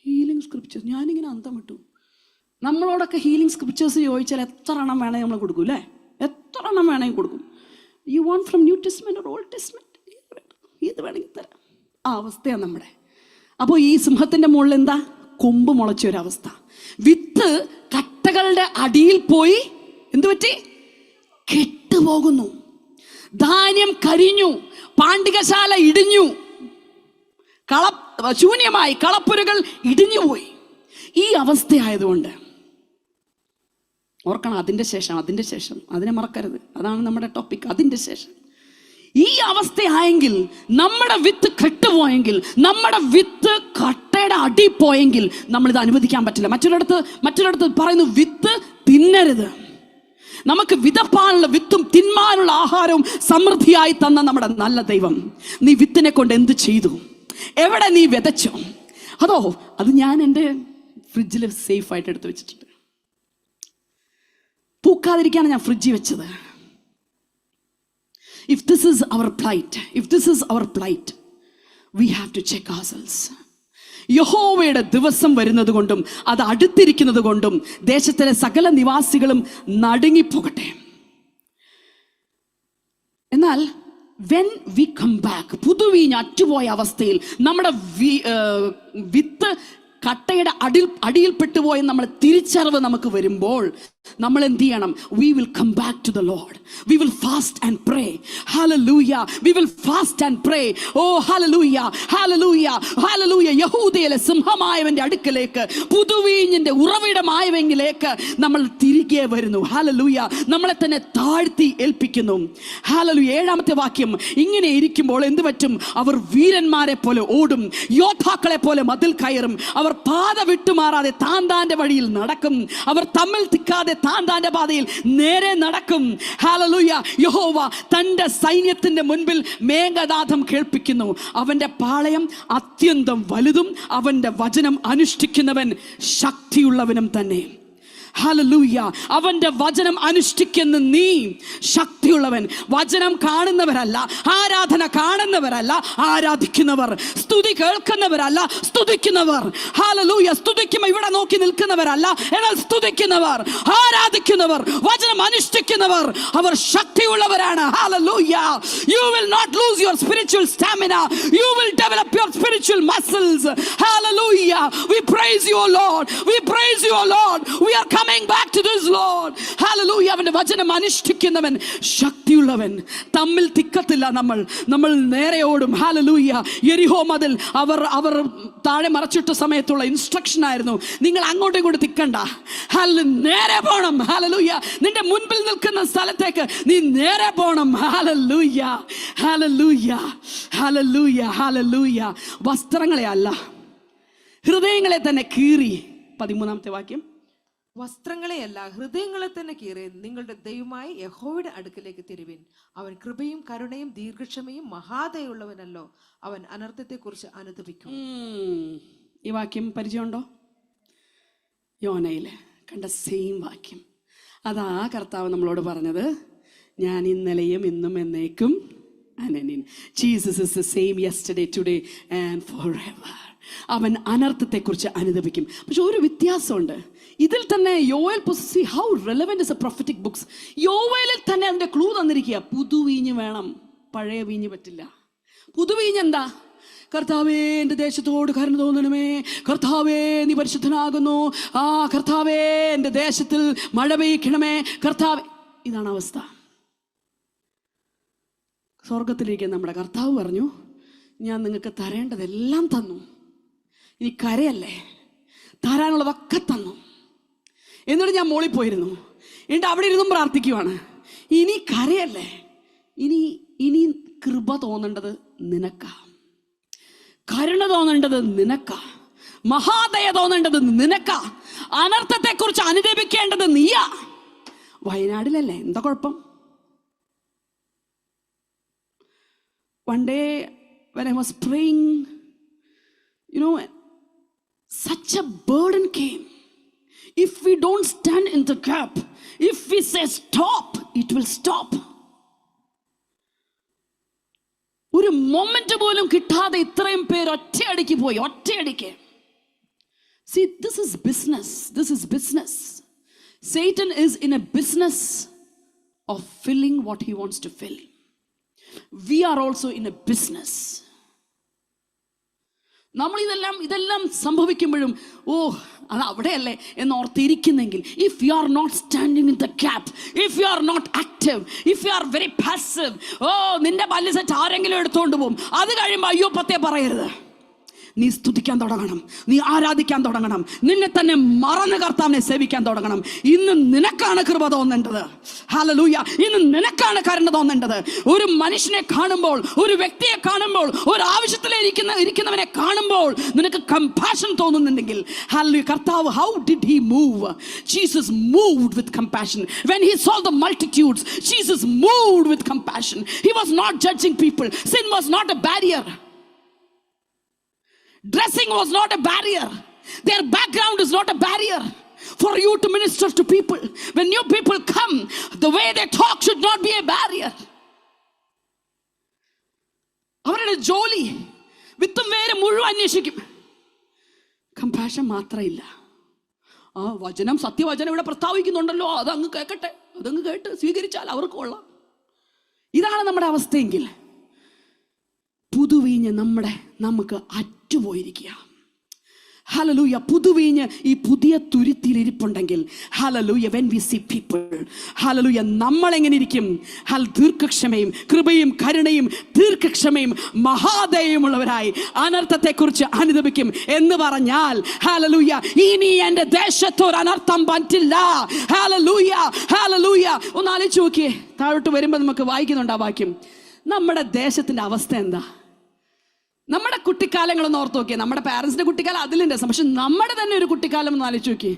ഹീലിംഗ് സ്ക്രിപ്റ്റേഴ്സ്, ഞാനിങ്ങനെ അന്തം വിട്ടു. നമ്മളോടൊക്കെ ഹീലിംഗ് സ്ക്രിപ്റ്റേഴ്സ് ചോദിച്ചാൽ എത്ര എണ്ണം വേണമെങ്കിൽ നമ്മൾ കൊടുക്കും അല്ലേ? എത്ര എണ്ണം വേണമെങ്കിൽ കൊടുക്കും. You want from new testament or old testament, ഇത് വേണമെങ്കിൽ തരാം. ആ അവസ്ഥയാണ് നമ്മുടെ. അപ്പോൾ ഈ സിംഹത്തിന്റെ മുകളിൽ എന്താ? കൊമ്പ് മുളച്ച ഒരവസ്ഥ. വിത്ത് കട്ടകളുടെ അടിയിൽ പോയി എന്തു പറ്റി? കെട്ടുപോകുന്നു. ധാന്യം കരിഞ്ഞു, പാണ്ടികശാല ഇടിഞ്ഞു, ശൂന്യമായി, കളപ്പുരകൾ ഇടിഞ്ഞുപോയി. ഈ അവസ്ഥയായതുകൊണ്ട് ഓർക്കണം, അതിൻ്റെ ശേഷം അതിനെ മറക്കരുത്. അതാണ് നമ്മുടെ ടോപ്പിക്, അതിൻ്റെ ശേഷം. ഈ അവസ്ഥയായെങ്കിൽ, നമ്മുടെ വിത്ത് കെട്ടുപോയെങ്കിൽ, നമ്മുടെ വിത്ത് കട്ടയുടെ അടി പോയെങ്കിൽ നമ്മളിത് അനുവദിക്കാൻ പറ്റില്ല. മറ്റൊരിടത്ത് പറയുന്നു, വിത്ത് തിന്നരുത്. നമുക്ക് വിതപ്പാനുള്ള വിത്തും തിന്മാനുള്ള ആഹാരവും സമൃദ്ധിയായി തന്ന നമ്മുടെ നല്ല ദൈവം, നീ വിത്തിനെ കൊണ്ട് എന്ത് ചെയ്തു? എവിടെ നീ വിതച്ചോ? അത് ഞാൻ എൻ്റെ ഫ്രിഡ്ജിൽ സേഫായിട്ട് എടുത്ത് വെച്ചിട്ടുണ്ട്. പൂക്കാതിരിക്കാണ് ഞാൻ ഫ്രിഡ്ജിൽ വെച്ചത്. If this is our plight, we have to check ourselves. യഹോവയുടെ ദിവസം വരുന്നത് കൊണ്ടും അത് അടുത്തിരിക്കുന്നത് കൊണ്ടും ദേശത്തിലെ സകല നിവാസികളും നടുങ്ങിപ്പോകട്ടെ. എന്നാൽ when we come back, പുതുവീഞ്ഞ് അറ്റുപോയ അവസ്ഥയിൽ നമ്മുടെ വിത്ത് കട്ടയുടെ അടിയിൽ പെട്ടുപോയി നമ്മൾ തിരിച്ചറിവ് നമുക്ക് വരുമ്പോൾ നമ്മൾ എന്ത് ചെയ്യണം? We will come back to the Lord. We will fast and pray. Hallelujah. We will fast and pray. Oh hallelujah. Hallelujah. Hallelujah. യഹൂദയിലെ സിംഹമായവന്റെ അടുക്കലേക്ക്, പുതുവീഞ്ഞിന്റെ ഉറവിടമായവെങ്കിലേക്ക് നമ്മൾ തിരികെ വരുന്നു. Hallelujah. നമ്മളെ തന്നെ താഴ്ത്തി ഏൽപ്പിക്കുന്നു. Hallelujah. 7-ാമത്തെ വാക്യം. ഇങ്ങനെ ഇരിക്കുമ്പോൾ എന്ത് പറ്റും? അവർ വീരന്മാരെ പോലെ ഓടും, യോദ്ധാക്കളെ പോലെ മതിൽ കയറും. അവർ പാത വിട്ടുമാറാതെ താന്താന്റെ വഴിയിൽ നടക്കും. അവർ തമ്മിൽ തിക്കാതെ താന്താന്റെ പാതയിൽ നേരെ നടക്കും. ഹല്ലേലൂയ. യഹോവ തന്റെ സൈന്യത്തിന്റെ മുൻപിൽ മേഘനാദം കേൾപ്പിക്കുന്നു. അവന്റെ പാളയം അത്യന്തം വലുതും അവന്റെ വചനം അനുഷ്ഠിക്കുന്നവൻ ശക്തിയുള്ളവനും തന്നെ. ഹല്ലേലൂയ. അവന്റെ വചനം അനുഷ്ഠിക്കുന്ന നീ ശക്തിയുള്ളവൻ. വചനം കാണുന്നവരല്ല, ആരാധന കാണുന്നവരല്ല, ആരാധിക്കുന്നവർ. സ്തുതി കേൾക്കുന്നവരല്ല, സ്തുതിക്കുന്നവർ. ഹല്ലേലൂയ. സ്തുതിക്കുമ്പോൾ ഇവിടെ നോക്കി നിൽക്കുന്നവരല്ല, എന്നാൽ സ്തുതിക്കുന്നവർ, ആരാധിക്കുന്നവർ, വചനം അനുഷ്ഠിക്കുന്നവർ, അവർ ശക്തിയുള്ളവരാണ്. Hallelujah. You will not lose your spiritual stamina. You will develop your spiritual muscles. Hallelujah. We praise you, O Lord. We praise you, O Lord. We are coming back to this Lord. Hallelujah. അവന്റെ വചനം അനുഷ്ഠിക്കുന്നവൻ ശക്തിയുള്ളവൻ. തമ്മിൽ തിക്കത്തില്ല. നമ്മൾ നേരെ ഓടും. Hallelujah. യെരിഹോ മതിൽ അവർ താഴെ മറച്ചിട്ട സമയത്തുള്ള instruction ആയിരുന്നു, നിങ്ങൾ അങ്ങോട്ടും ഇങ്ങോട്ട് തിക്കണ്ട, നേരെ പോണം. ഹല്ലേലൂയ. നിന്റെ മുൻപിൽ നിൽക്കുന്ന സ്ഥലത്തേക്ക് നീ നേരെ പോണം. ഹല്ലേലൂയ. ഹല്ലേലൂയ. ഹല്ലേലൂയ. ഹല്ലേലൂയ. വസ്ത്രങ്ങളെ അല്ല, ഹൃദയങ്ങളെ തന്നെ കീറി. 13-ാമത്തെ വാക്യം. വസ്ത്രങ്ങളെയല്ല, ഹൃദയങ്ങളെ തന്നെ കീറി നിങ്ങളുടെ ദൈവമായ യഹോവയുടെ അടുക്കലേക്ക് തിരുവിൻ. അവൻ കൃപയും കരുണയും ദീർഘക്ഷമയും മഹാദയുള്ളവനല്ലോ. അവൻ അനർത്ഥത്തെക്കുറിച്ച് അനുതപിക്കും. ഈ വാക്യം പരിചയമുണ്ടോ? യോനയിൽ കണ്ട സെയിം വാക്യം. അതാ കർത്താവ് നമ്മളോട് പറഞ്ഞത്, ഞാൻ ഇന്നലെയും ഇന്നും എന്നേക്കും അനനിൻ. Jesus is the same yesterday today and forever. അവൻ അനർത്ഥത്തെക്കുറിച്ച് അനുദപിക്കും. പക്ഷെ ഒരു വ്യത്യാസമുണ്ട്. ഇതിൽ തന്നെ യോവേൽ see how relevant is a prophetic books. യോവേലിൽ തന്നെ അതിന്റെ ക്ലൂ തന്നിരിക്കുക. പുതുവീഞ്ഞ് വേണം, പഴയ വീഞ്ഞ് പറ്റില്ല. പുതുവീഞ്ഞ് എന്താ? കർത്താവേ എൻ്റെ ദേശത്തോട് കരുണ തോന്നണമേ, കർത്താവേ നീ പരിശുദ്ധനാകുന്നു, ആ കർത്താവേ എൻ്റെ ദേശത്തിൽ മഴ പെയ്യിക്കണമേ കർത്താവേ. ഇതാണ് അവസ്ഥ. സ്വർഗത്തിലിരിക്കുന്ന നമ്മുടെ കർത്താവ് പറഞ്ഞു, ഞാൻ നിങ്ങൾക്ക് തരേണ്ടതെല്ലാം തന്നു, ഇനി കരയല്ലേ, തരാനുള്ളതൊക്കെ തന്നു. എന്നിട്ട് ഞാൻ മോളിൽ പോയിരുന്നു, എന്നിട്ട് അവിടെ ഇരുന്നും പ്രാർത്ഥിക്കുവാണ്, ഇനി കരയല്ലേ, ഇനി കൃപ തോന്നേണ്ടത് നിനക്കാ, കരുണ തോന്നേണ്ടത് നിനക്കാ, മഹാദയ തോന്നേണ്ടത് നിനക്കാ, അനർത്ഥത്തെക്കുറിച്ച് അനുദപിക്കേണ്ടത് നീയാ. വയനാടിലല്ലേ, എന്താ കുഴപ്പം? One day when I was praying, such a burden came. If we don't stand in the gap, if we say stop, it will stop. ഒരു മൊമെന്റ് പോലും കിട്ടാതെ ഇത്രയും പേര് ഒറ്റയടിക്ക് പോയി, ഒറ്റയടിക്ക്. See, this is business. Satan is in a business of filling what he wants to fill. We are also in a business. നമ്മൾ ഇതെല്ലാം സംഭവിക്കുമ്പോഴും അത് അവിടെയല്ലേ എന്നോർത്തിരിക്കുന്നെങ്കിൽ, if you are not standing in the gap, if you are not active, if you are very passive, നിന്റെ ബാല്യ set ആരെങ്കിലും എടുത്തോണ്ട് പോകും. അത് കഴിയുമ്പോൾ അയ്യോ പത്തേ പറയരുത്. നീ സ്തുതിക്കാൻ തുടങ്ങണം, നീ ആരാധിക്കാൻ തുടങ്ങണം, നിന്നെ തന്നെ മറന്ന് കർത്താവിനെ സേവിക്കാൻ തുടങ്ങണം. ഇന്ന് നിനക്കാണ് കൃപ തോന്നേണ്ടത്. ഹല്ലേലൂയ. ഇന്ന് നിനക്കാണ് കരുണ തോന്നേണ്ടത്. ഒരു മനുഷ്യനെ കാണുമ്പോൾ, ഒരു വ്യക്തിയെ കാണുമ്പോൾ, ഒരു ആവശ്യത്തിലിരിക്കുന്നവനെ കാണുമ്പോൾ നിനക്ക് കമ്പാഷൻ തോന്നുന്നുണ്ടെങ്കിൽ, ഹല്ലേലൂയ, കർത്താവ് how did he move? Jesus moved with compassion. When he saw the multitudes, Jesus moved with compassion. He was not judging people. Sin was not a barrier. Dressing was not a barrier. Their background is not a barrier for you to minister to people. When new people come, the way they talk should not be a barrier. അവരുടെ ജോലി വിത്തും വേര് മുഴുവൻ അന്വേഷിക്കും, compassion മാത്രമില്ല. ആ വചനം, സത്യവചനം ഇവിടെ പ്രസ്താവിക്കുന്നുണ്ടല്ലോ, അതങ്ങ് കേൾക്കട്ടെ, അതങ്ങ് കേട്ട് സ്വീകരിച്ചാൽ അവർക്ക് കൊള്ളാം. ഇതാണ് നമ്മുടെ അവസ്ഥയെങ്കിൽ പുതുവീഞ്ഞ് നമുക്ക് അറ്റുപോയിരിക്കുക. ഹല്ലേലൂയ. പുതുവീഞ്ഞ് ഈ പുതിയ തുരുത്തിയിലിരിപ്പുണ്ടെങ്കിൽ, ഹല്ലേലൂയ, when we see people, ഹല്ലേലൂയ, നമ്മളെങ്ങനെ ഇരിക്കും? ദീർഘക്ഷമയും കൃപയും കരുണയും ദീർഘക്ഷമയും മഹാദയമുള്ളവരായി അനർത്ഥത്തെക്കുറിച്ച് അനുദപിക്കും എന്ന് പറഞ്ഞാൽ, ഹല്ലേലൂയ, ഇനി എൻ്റെ ദേശത്ത് ഒരു അനർത്ഥം പറ്റില്ല. Hallelujah, hallelujah. ഒന്ന് ആലോചിച്ച് നോക്കിയേ, താഴോട്ട് വരുമ്പോൾ നമുക്ക് വായിക്കുന്നുണ്ട് ആ വാക്യം. നമ്മുടെ ദേശത്തിൻ്റെ അവസ്ഥ എന്താ? നമ്മുടെ കുട്ടിക്കാലങ്ങളൊന്ന് ഓർത്ത് നോക്കിയേ. നമ്മുടെ പാരൻസിന്റെ കുട്ടിക്കാലം അതിലും രസം, പക്ഷെ നമ്മുടെ തന്നെ ഒരു കുട്ടിക്കാലം ഒന്ന് ആലോചിച്ച് നോക്കിയേ.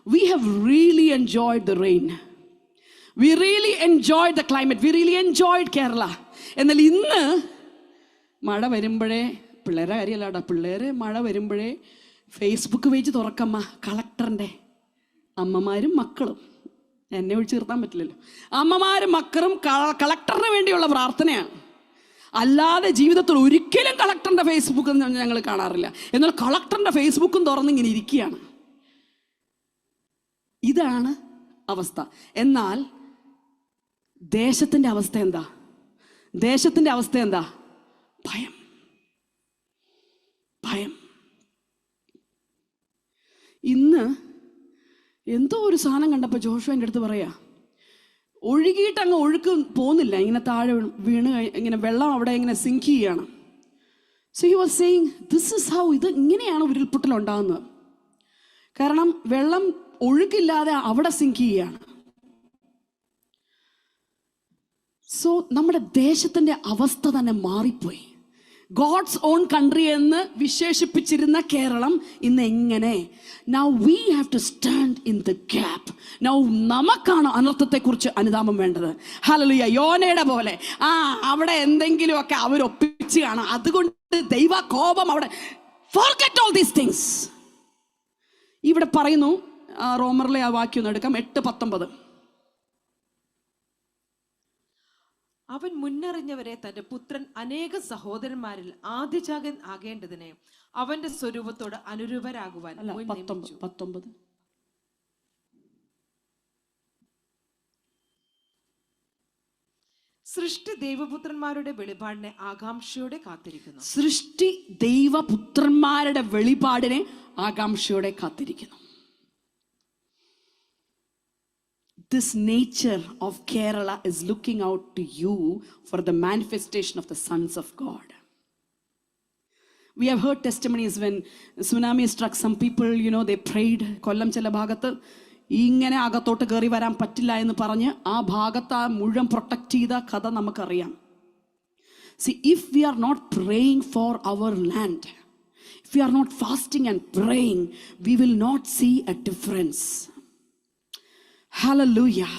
We have really enjoyed the rain, V really enjoyed the climate, V really enjoyed Kerala. എന്നാൽ ഇന്ന് മഴ വരുമ്പോഴേ, പിള്ളേരെ കാര്യമല്ലാടാ, പിള്ളേര് മഴ വരുമ്പോഴേ ഫേസ്ബുക്ക് പേജ് തുറക്കമ്മ, കളക്ടറിൻ്റെ അമ്മമാരും മക്കളും, എന്നെ ഒഴിച്ച് നിർത്താൻ പറ്റില്ലല്ലോ, അമ്മമാരും മക്കളും കളക്ടറിന് വേണ്ടിയുള്ള പ്രാർത്ഥനയാണ്. അല്ലാതെ ജീവിതത്തിൽ ഒരിക്കലും കളക്ടറിൻ്റെ ഫേസ്ബുക്ക് ഞങ്ങൾ കാണാറില്ല. എന്നാൽ കളക്ടറിൻ്റെ ഫേസ്ബുക്കും തുറന്നിങ്ങനെ ഇരിക്കുകയാണ്. ഇതാണ് അവസ്ഥ. എന്നാൽ ദേശത്തിൻ്റെ അവസ്ഥ എന്താ? ദേശത്തിൻ്റെ അവസ്ഥ എന്താ? ഭയം. ഭയം. ഇന്ന് എന്തോ ഒരു സാധനം കണ്ടപ്പോൾ ജോഷുവിൻ്റെ അടുത്ത് പറയാ, ഒഴുകിയിട്ട് അങ്ങ് ഒഴുക്ക് പോകുന്നില്ല, ഇങ്ങനെ താഴെ വീണ് ഇങ്ങനെ വെള്ളം അവിടെ ഇങ്ങനെ സിങ്ക് ചെയ്യാണ്. So he was saying this is how, ഇത് ഇങ്ങനെയാണ് ഉരുൾപൊട്ടൽ ഉണ്ടാകുന്നത്. കാരണം വെള്ളം ഒഴുക്കില്ലാതെ അവിടെ സിങ്ക് ചെയ്യാണ്. സോ നമ്മുടെ ദേശത്തിൻ്റെ അവസ്ഥ തന്നെ മാറിപ്പോയി. ഗോഡ്സ് ഓൺ കൺട്രി എന്ന് വിശേഷിപ്പിച്ചിരുന്ന കേരളം ഇന്ന് എങ്ങനെ? Now we have to stand in the gap. Now നമുക്കാണ് അനർത്ഥത്തെക്കുറിച്ച് അനുതാപം വേണ്ടത്. ഹല്ലേലൂയ. യോനയുടെ പോലെ അവിടെ എന്തെങ്കിലുമൊക്കെ അവരൊപ്പിച്ച് കാണാം, അതുകൊണ്ട് ദൈവ കോപം അവിടെ. Forget all these things. ഇവിടെ പറയുന്നു, റോമറിലെ ആ വാക്യം ഒന്ന് എടുക്കാം, 8:19. അവൻ മുന്നറിഞ്ഞവരെ തന്റെ പുത്രൻ അനേക സഹോദരന്മാരിൽ ആദ്യജാതൻ ആകേണ്ടതിനെ അവന്റെ സ്വരൂപത്തോട് അനുരൂപരാകുവാൻ മുൻ നിയമിച്ചു. 19. സൃഷ്ടി ദൈവപുത്രന്മാരുടെ വെളിപാടിനെ ആകാംക്ഷയോടെ കാത്തിരിക്കുന്നു. സൃഷ്ടി ദൈവപുത്രന്മാരുടെ വെളിപാടിനെ ആകാംക്ഷയോടെ കാത്തിരിക്കുന്നു. This nature of Kerala is looking out to you for the manifestation of the sons of God. We have heard testimonies when tsunami struck, some people, they prayed. Kollam chela bhagath ഇങ്ങനെ അകത്തോട്ട് കയറി വരാൻ പറ്റില്ല എന്ന് പറഞ്ഞ് ആ ഭാഗത്ത് മുഴുവൻ പ്രൊട്ടക്ട് ചെയ്ത കഥ നമുക്കറിയാം. See, if we are not praying for our land, if we are not fasting and praying, we will not see a difference. Hallelujah.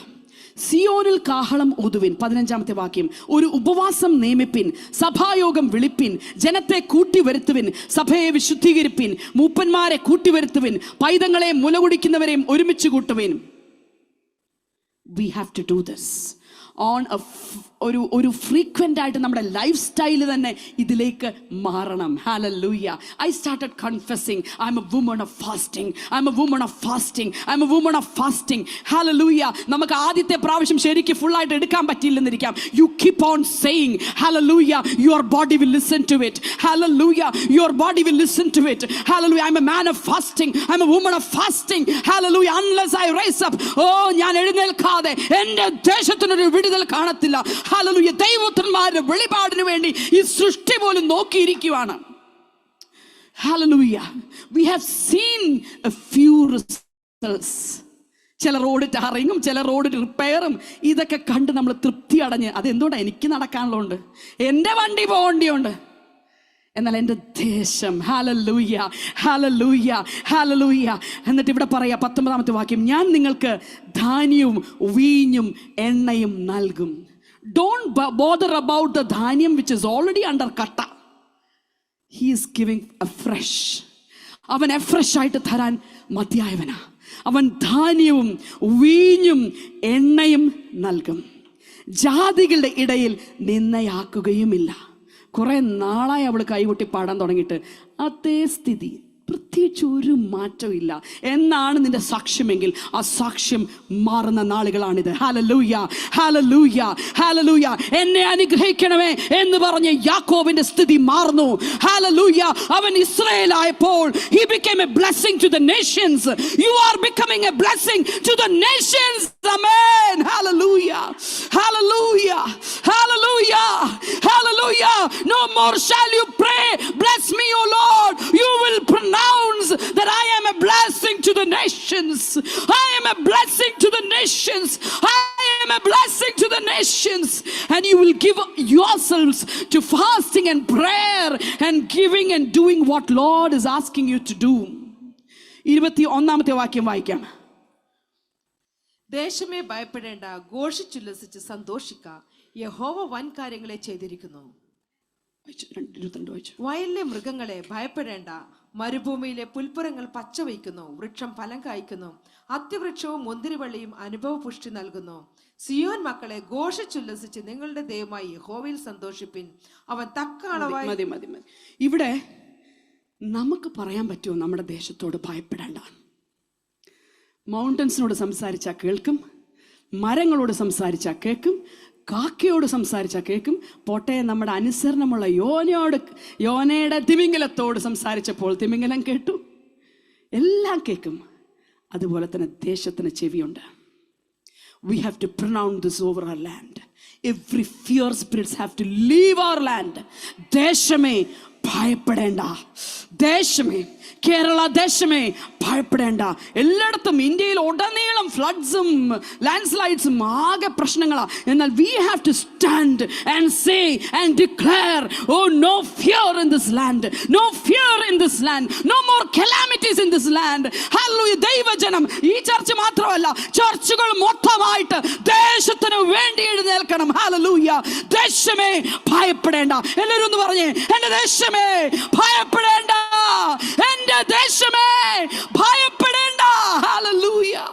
സിയോനിൽ കാഹളം ഊതുവിൻ. 15-ാമത്തെ വാക്യം. ഒരു ഉപവാസം നിയമിപ്പിൻ, സഭായോഗം വിളിപ്പിൻ, ജനത്തെ കൂട്ടിവരുത്തുവിൻ, സഭയെ വിശുദ്ധീകരിപ്പിൻ, മൂപ്പന്മാരെ കൂട്ടിവരുത്തുവിൻ, പൈതങ്ങളെ മുലകുടിക്കുന്നവരെയും ഒരുമിച്ച് കൂട്ടുവിൻ. We have to do this on ഒരു ഫ്രീക്വൻ്റ് ആയിട്ട് നമ്മുടെ ലൈഫ് സ്റ്റൈൽ തന്നെ ഇതിലേക്ക് മാറണം. Hallelujah. I started confessing, I'm a woman of fasting, I'm a woman of fasting, I'm a woman of fasting. Hallelujah. നമുക്ക് ആദ്യത്തെ പ്രാവശ്യം ശരിക്ക് ഫുള്ളായിട്ട് എടുക്കാൻ പറ്റില്ലെന്നിരിക്കാം. You keep on saying, hallelujah, your body will listen to it. Hallelujah, your body will listen to it. Hallelujah, I'm a man of fasting, I'm a woman of fasting. Hallelujah, unless I rise up, ഞാൻ എഴുന്നേൽക്കാതെ എൻ്റെ ദേശത്തിനൊരു വിടുതൽ കാണത്തില്ല. Hallelujah. ദൈവപുത്രന്മാരുടെ വെളിപാടിന് വേണ്ടി ഈ സൃഷ്ടി പോലും നോക്കിയിരിക്കുകയാണ്. ഹല്ലേലൂയ. We have seen a few results. ചില റോഡ് ടാറിങ്ങും ചില റോഡ് റിപ്പയറും ഇതൊക്കെ കണ്ട് നമ്മൾ തൃപ്തി അടഞ്ഞ് അതെന്തുകൊണ്ടാണ് എനിക്ക് നടക്കാനുള്ളതുകൊണ്ട്, എൻ്റെ വണ്ടി പോകേണ്ടിയുണ്ട്. എന്നാൽ എൻ്റെ ദേശം, ഹല്ലേലൂയ, ഹല്ലേലൂയ, ഹല്ലേലൂയ. എന്നിട്ട് ഇവിടെ പറയാം 19-ാമത്തെ വാക്യം, ഞാൻ നിങ്ങൾക്ക് ധാന്യവും വീഞ്ഞും എണ്ണയും നൽകും. Don't bother about the ധാന്യം which is already under കട്ട. He is giving afresh. അവൻ afresh ആയിട്ട് തരാൻ മതിയായവനാ. അവൻ ധാന്യവും വീഞ്ഞും എണ്ണയും നൽകും. ജാതികളുടെ ഇടയിൽ നിന്നയാക്കുകയുമില്ല. കുറെ നാളായി അവൾ കൈകൊട്ടി പാടാൻ തുടങ്ങിയിട്ട് അതേ സ്ഥിതി, പ്രത്യേകിച്ച് ഒരു മാറ്റവും ഇല്ല എന്നാണ് നിന്റെ സാക്ഷ്യമെങ്കിൽ ആ സാക്ഷ്യം മാറുന്ന നാളുകളാണിത്. ഹല്ലേലൂയ, ഹല്ലേലൂയ, ഹല്ലേലൂയ. എന്നെ അനുഗ്രഹിക്കണമേ എന്ന് പറഞ്ഞ് യാക്കോബിന്റെ സ്ഥിതി മാറുന്നു. ഹല്ലേലൂയ. അവൻ ഇസ്രായേലായപ്പോൾ he became a blessing to the nations. You are becoming a blessing to the nations. Amen. Hallelujah, hallelujah, hallelujah, hallelujah. No more shall you pray, bless me, O Lord. You will pronounce that I am a blessing to the nations. I am a blessing to the nations. I am a blessing to the nations. And you will give yourselves to fasting and prayer and giving and doing what Lord is asking you to do. 21-ാമത്തെ വാക്യം വായിക്കാം. ദേശമേ ഭയപ്പെടേണ്ട, ഘോഷിച്ചുല്ലസിച്ച് സന്തോഷിക്ക, യഹോവ വൻ കാര്യങ്ങളെ ചെയ്തിരിക്കുന്നു. വയലിലെ മൃഗങ്ങളെ ഭയപ്പെടേണ്ട, മരുഭൂമിയിലെ പുൽപ്പുറങ്ങൾ പച്ച വയ്ക്കുന്നു, വൃക്ഷം ഫലം കായ്ക്കുന്നു, അത്തിവൃക്ഷവും മുന്തിരിവള്ളിയും അനുഭവ പുഷ്ടി നൽകുന്നു. സിയോൻ മക്കളെ ഘോഷിച്ചുല്ലസിച്ച് നിങ്ങളുടെ ദൈവമായി യഹോവയിൽ സന്തോഷിപ്പിൻ, അവൻ തക്ക അളവായി. മതി മതി മതി. ഇവിടെ നമുക്ക് പറയാൻ പറ്റുമോ നമ്മുടെ ദേശത്തോട് ഭയപ്പെടേണ്ട? മൗണ്ടൻസിനോട് സംസാരിച്ചാൽ കേൾക്കും, മരങ്ങളോട് സംസാരിച്ചാൽ കേൾക്കും, കാക്കയോട് സംസാരിച്ചാൽ കേൾക്കും. പോട്ടെ, നമ്മുടെ അനുസരണമുള്ള യോനയുടെ തിമിംഗലത്തോട് സംസാരിച്ചപ്പോൾ തിമിംഗലം കേട്ടു, എല്ലാം കേൾക്കും. അതുപോലെ തന്നെ ദേശത്തിന് ചെവിയുണ്ട്. We have to pronounce this over our land. Every fear spirits have to leave our land. ദേശമേ ഭയപ്പെടേണ്ട, ദേശമേ, കേരള ദേശമേ ഭയപ്പെടേണ്ട. എല്ലായിടത്തും ഇന്ത്യയിൽ ഉടനീളം ഫ്ലഡ്സും ലാൻഡ് സ്ലൈഡ്സും ആകെ പ്രശ്നങ്ങളാണ്. എന്നാൽ we have to stand and say and declare, oh, no fear in this land, no fear in this land, no more calamities in this land. Hallelujah. ദൈവജനം, ഈ ചർച്ച മാത്രമല്ല, ചർച്ചുകൾ മൊത്തമായിട്ട് ദേശത്തിന് വേണ്ടി എഴുന്നേൽക്കണം. Hallelujah. ദേശമേ ഭയപ്പെടേണ്ട. എല്ലാവരും ഒന്ന് പറഞ്ഞേ, എൻ്റെ ദേശമേ ഭയപ്പെടേണ്ട, എൻ്റെ ദേശമേ ഭയപ്പെടേണ്ട. Hallelujah.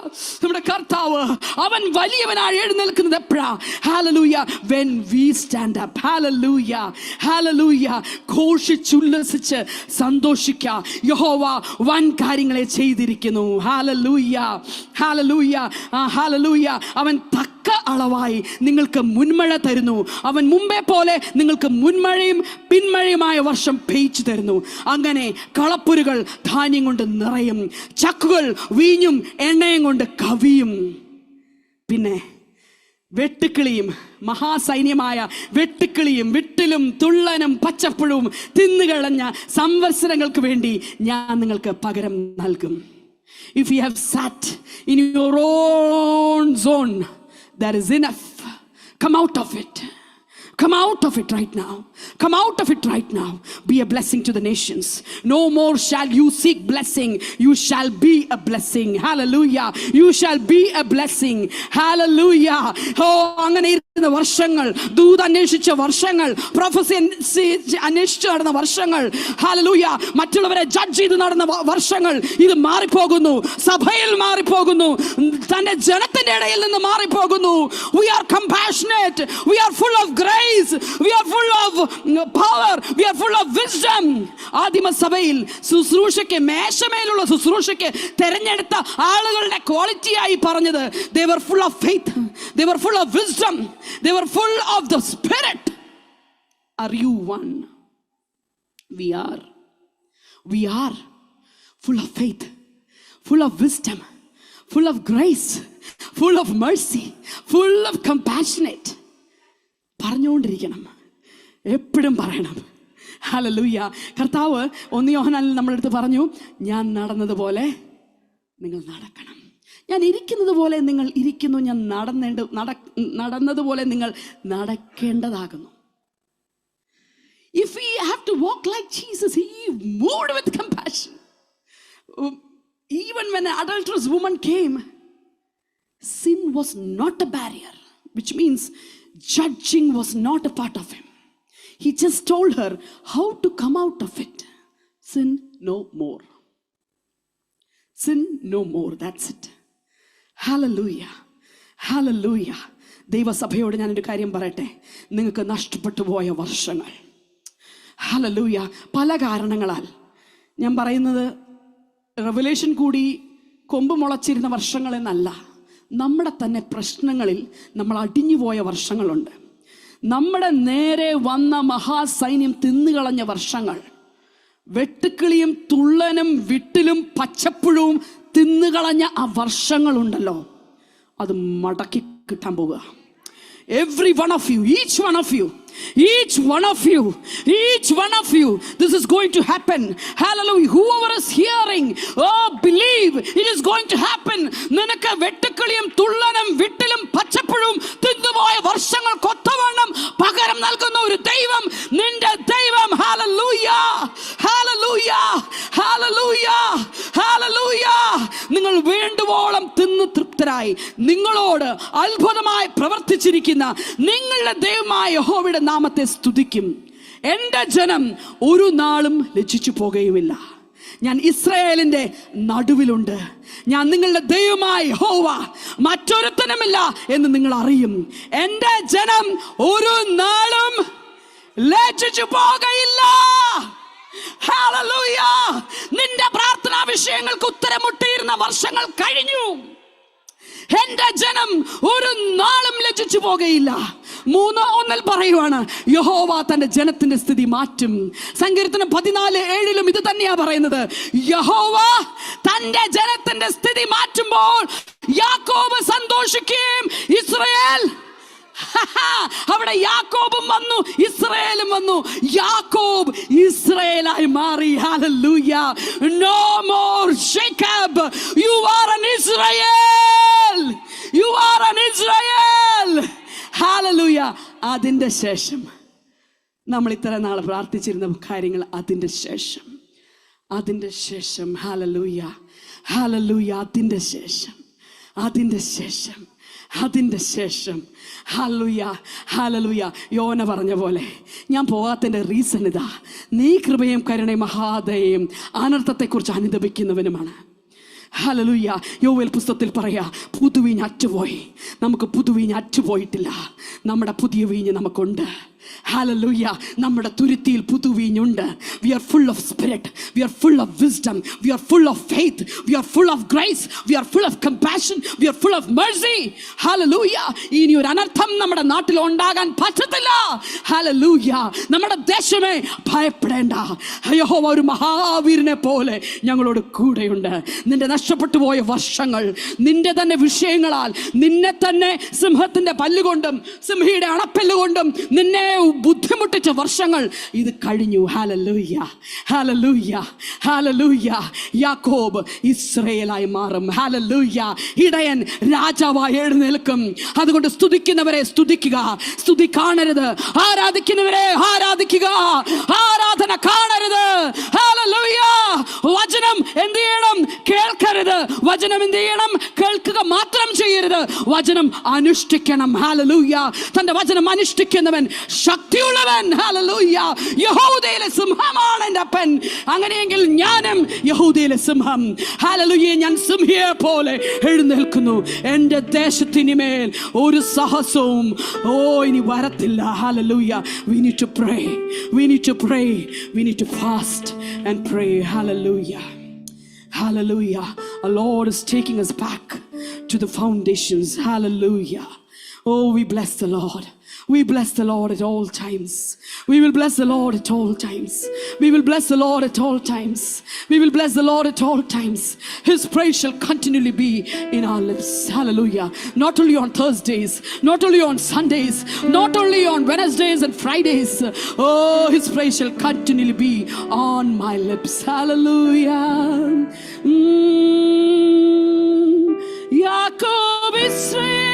സേനകളുടെ കർത്താവ് അവൻ വലിയവനായി എഴുന്നേൽക്കുന്നത് എപ്പോഴാ? ഹല്ലേലൂയ, when we stand up. ഹല്ലേലൂയ, ഹല്ലേലൂയ. ഘോഷിച്ചുല്ലസിച്ച് സന്തോഷിക്കുക. യഹോവ വൻ കാര്യങ്ങളെ ചെയ്തിരിക്കുന്നു. ഹല്ലേലൂയ, ഹല്ലേലൂയ, ഹല്ലേലൂയ. അവൻ തക്ക അളവായി നിങ്ങൾക്ക് മുൻമഴ തരുന്നു. അവൻ മുമ്പേ പോലെ നിങ്ങൾക്ക് മുൻമഴയും പിന്മഴയുമായ വർഷം പെയ്ച്ചു തരുന്നു. അങ്ങനെ കളപ്പുരുകൾ ധാന്യം കൊണ്ട് നിറയും, ചക്കുകൾ വീഞ്ഞും എണ്ണയും കൊണ്ട് കവിയും. പിന്നെ വെട്ടുക്കിളിയും, മഹാസൈന്യമായ വെട്ടുക്കിളിയും വിട്ടിലും തുള്ളനും പച്ചപ്പുഴവും തിന്നുകളഞ്ഞ സംവത്സരങ്ങൾക്ക് വേണ്ടി ഞാൻ നിങ്ങൾക്ക് പകരം നൽകും. If you have sat in your own zone, that is enough. Come out of it. Come out of it right now. Come out of it right now. Be a blessing to the nations. No more shall you seek blessing. You shall be a blessing. Hallelujah. You shall be a blessing. Hallelujah. Oh, അങ്ങനെ ഇരുന്ന വർഷങ്ങൾ, ദൂത് അന്വേഷിച്ച വർഷങ്ങൾ, prophecy അന്വേഷിച്ച് നടന്ന വർഷങ്ങൾ, hallelujah, മറ്റുള്ളവരെ judge ചെയ്ത് നടന്ന വർഷങ്ങൾ, ഇത് മാറിപ്പോകുന്നു. സഭയിൽ മാറിപ്പോകുന്നു. തന്റെ ജനത്തിന്റെ ഇടയിൽ നിന്ന് മാറിപ്പോകുന്നു. We are compassionate. We are full of grace. We are full of power. We are full of wisdom. ആദിമ സഭയിൽ ശുശ്രൂഷയ്ക്ക്, മേശമേലുള്ള ശുശ്രൂഷയ്ക്ക് തെരഞ്ഞെടുത്ത ആളുകളുടെ ക്വാളിറ്റിയായി പറഞ്ഞത് they were full of faith. They were full of wisdom. They were full of the Spirit. Are you one? We are. We are full of faith, full of wisdom, full of grace, full of mercy, full of compassionate. പറഞ്ഞുകൊണ്ടിരിക്കണം, എപ്പോഴും പറയണം. Hallelujah. കർത്താവ് 1 യോഹന്നാനിൽ നമ്മുടെ അടുത്ത് പറഞ്ഞു, ഞാൻ നടന്നതുപോലെ നിങ്ങൾ നടക്കണം. ഞാൻ ഇരിക്കുന്നത് പോലെ നിങ്ങൾ ഇരിക്കുന്നു. ഞാൻ നടന്നതുപോലെ നിങ്ങൾ നടക്കേണ്ടതാകുന്നു. If we have to walk like Jesus, he moved with compassion. Even when an adulterous woman came, sin was not a barrier, which means judging was not a part of him. He just told her how to come out of it. Sin no more. Sin no more. That's it. Hallelujah. Hallelujah. ദൈവസഭയോട് ഞാനൊരു കാര്യം പറയട്ടെ. നിങ്ങൾക്ക് നഷ്ടപ്പെട്ടു പോയ വർഷങ്ങൾ, hallelujah, പല കാരണങ്ങളാൽ, ഞാൻ പറയുന്നത് റെവലേഷൻ കൂടി കൊമ്പ് മുളച്ചിരുന്ന വർഷങ്ങളെന്നല്ല, നമ്മുടെ തന്നെ പ്രശ്നങ്ങളിൽ നമ്മൾ അടിഞ്ഞുപോയ വർഷങ്ങളുണ്ട്. നമ്മുടെ നേരെ വന്ന മഹാസൈന്യം തിന്നുകളഞ്ഞ വർഷങ്ങൾ, വെട്ടുക്കിളിയും തുള്ളനും വിട്ടിലും പച്ചപ്പുഴവും തിന്നുകളഞ്ഞ ആ വർഷങ്ങളുണ്ടല്ലോ, അത് മടക്കി കിട്ടാൻ പോവുക. Every one of you, each one of you, each one of you, each one of you, this is going to happen. Hallelujah. Whoever is hearing, oh, believe it is going to happen. നിനക്ക് വെട്ടുക്കിളിയും തുള്ളനും വിട്ടിലും പച്ചപ്പുഴവും തിന്നുപോയ വർഷങ്ങൾ കൊത്തവണ്ണം പകരം നൽകുന്ന ഒരു ദൈവം നിന്റെ ദൈവം. Hallelujah, ഹല്ലേലൂയ, ഹല്ലേലൂയ, ഹല്ലേലൂയ. നിങ്ങൾ വേണ്ടുവോളം തിന്ന് തൃപ്തരായി നിങ്ങളോട് അത്ഭുതമായി പ്രവർത്തിച്ചിരിക്കുന്ന നിങ്ങളുടെ ദൈവമായ യഹോവയുടെ നാമത്തെ സ്തുതിക്കും. എൻ്റെ ജനം ഒരു നാളും ലജ്ജിച്ചു പോകുകയുമില്ല. ഞാൻ ഇസ്രായേലിന്റെ നടുവിലുണ്ട്. ഞാൻ നിങ്ങളുടെ ദൈവമായ യഹോവ, മറ്റൊരുത്തനുമില്ല എന്ന് നിങ്ങൾ അറിയും. എൻ്റെ ജനം ഒരു നാളും ലജ്ജിച്ചു പോകുകയില്ല. ഹല്ലേലൂയ. നിന്റെ പ്രാർത്ഥനാ വിഷയങ്ങൾക്ക് ഉത്തരം മുട്ടിയിരുന്ന വർഷങ്ങൾ കഴിഞ്ഞു. എന്റെ ജനം ഒരു നാളും ലജ്ജിച്ചു പോകുകയില്ല. 3:1 പറയുവാണ്, യഹോവ തന്റെ ജനത്തിന്റെ സ്ഥിതി മാറ്റും. സങ്കീർത്തനം 14:7 ഇത് തന്നെയാ പറയുന്നത്. യഹോവ തന്റെ ജനത്തിന്റെ സ്ഥിതി മാറ്റുമ്പോൾ യാക്കോബ് സന്തോഷിക്കുകയും ഇസ്രായേൽ, അവിടെ യാക്കോബും വന്നു, ഇസ്രായേലും വന്നു. യാക്കോബ് ഇസ്രായേലായി മാറി. Hallelujah. No more Jacob. You are an Israel. You are an Israel. Hallelujah. അതിന്റെ ശേഷം നമ്മൾ ഇത്ര നാൾ പ്രാർത്ഥിച്ചിരുന്ന കാര്യങ്ങൾ, അതിന്റെ ശേഷം, അതിന്റെ ശേഷം, ഹല്ലേലൂയ, ഹല്ലേലൂയ, അതിന്റെ ശേഷം, അതിന്റെ ശേഷം, അതിൻ്റെ ശേഷം, ഹല്ലേലൂയ, ഹല്ലേലൂയ. യോന പറഞ്ഞ പോലെ, ഞാൻ പോകാത്തതിൻ്റെ റീസൺ ഇതാ, നീ കൃപയും കരുണയും മഹാദയയും അനർത്ഥത്തെക്കുറിച്ച് അനുദപിക്കുന്നവനുമാണ്. ഹല്ലേലൂയ. യോവേൽ പുസ്തകത്തിൽ പറയാ, പുതുവീഞ്ഞ് അറ്റുപോയി. നമുക്ക് പുതുവീഞ്ഞ് അറ്റുപോയിട്ടില്ല. നമ്മുടെ പുതിയ വീഞ്ഞ് നമുക്കുണ്ട്. ഹല്ലേലൂയ. നമ്മുടെ തുരുത്തിയിൽ പുതുവീഞ്ഞുണ്ട്. We are full of spirit. We are full of wisdom. We are full of faith. We are full of grace. We are full of compassion. We are full of mercy. Hallelujah. ഇനി ഒരു അനർത്ഥം നമ്മുടെ നാട്ടിൽ ഉണ്ടാകാൻ പറ്റത്തില്ല. Hallelujah. നമ്മുടെ ദേശമേ ഭയപ്പെടേണ്ട. യഹോവ ഒരു മഹാവീരനെ പോലെ ഞങ്ങളോട് കൂടെയുണ്ട്. നിന്റെ നഷ്ടപ്പെട്ടു പോയ വർഷങ്ങൾ, നിന്റെ തന്നെ വിഷയങ്ങളാൽ, നിന്നെ തന്നെ സിംഹത്തിന്റെ പല്ലുകൊണ്ടും സിംഹിയുടെ അണപ്പല്ലുകൊണ്ടും നിന്നെ ബുദ്ധിമുട്ടിച്ച വർഷങ്ങൾ ഇത് കഴിഞ്ഞു. ഹല്ലേലൂയ, ഹല്ലേലൂയ, ഹല്ലേലൂയ. യാക്കോബ് ഇസ്രായേലായി മാറും. ഹല്ലേലൂയ. ഇടയൻ രാജാവായി എഴുന്നേൽക്കും. അതുകൊണ്ട് സ്തുതിക്കുന്നവരെ സ്തുതിക്കുക, സ്തുതി കാണരുത്. ആരാധിക്കുന്നവരെ ആരാധിക്കുക, ആരാധന കാണരുത്. ഹല്ലേലൂയ. വചനം എന്ത് ചെയ്യണം? കേൾക്കരുത്. വചനം എന്ത് ചെയ്യണം? കേൾക്കുക മാത്രം ചെയ്യരുത്. വചനം അനുഷ്ഠിക്കണം. ഹല്ലേലൂയ. തന്റെ വചനം അനുഷ്ഠിക്കുന്നവൻ ശക്തിയുള്ളവൻ. ഹല്ലേലൂയ. യഹൂദയിലെ സിംഹമാണ് എൻ്റെ അപ്പൻ. അങ്ങനെയെങ്കിൽ ഞാനും യഹൂദയിലെ സിംഹം. ഹല്ലേലൂയ. ഞാൻ സിംഹിയെ പോലെ എഴുന്നേൽക്കുന്നു. എൻ്റെ ദേശത്തിനിമേൽ ഒരു സാഹസവും ഇനി വരത്തില്ല. Hallelujah. We need to pray. We need to pray. We need to fast and pray. Hallelujah. Hallelujah. Our Lord is taking us back to the foundations. Hallelujah. Oh, we bless the Lord. We bless the Lord at all times. We will bless the Lord at all times. We will bless the Lord at all times. We will bless the Lord at all times. His praise shall continually be in our lips. Hallelujah. Not only on Thursdays, not only on Sundays, not only on Wednesdays and Fridays. Oh, His praise shall continually be on my lips. Hallelujah. Yaakov Israel.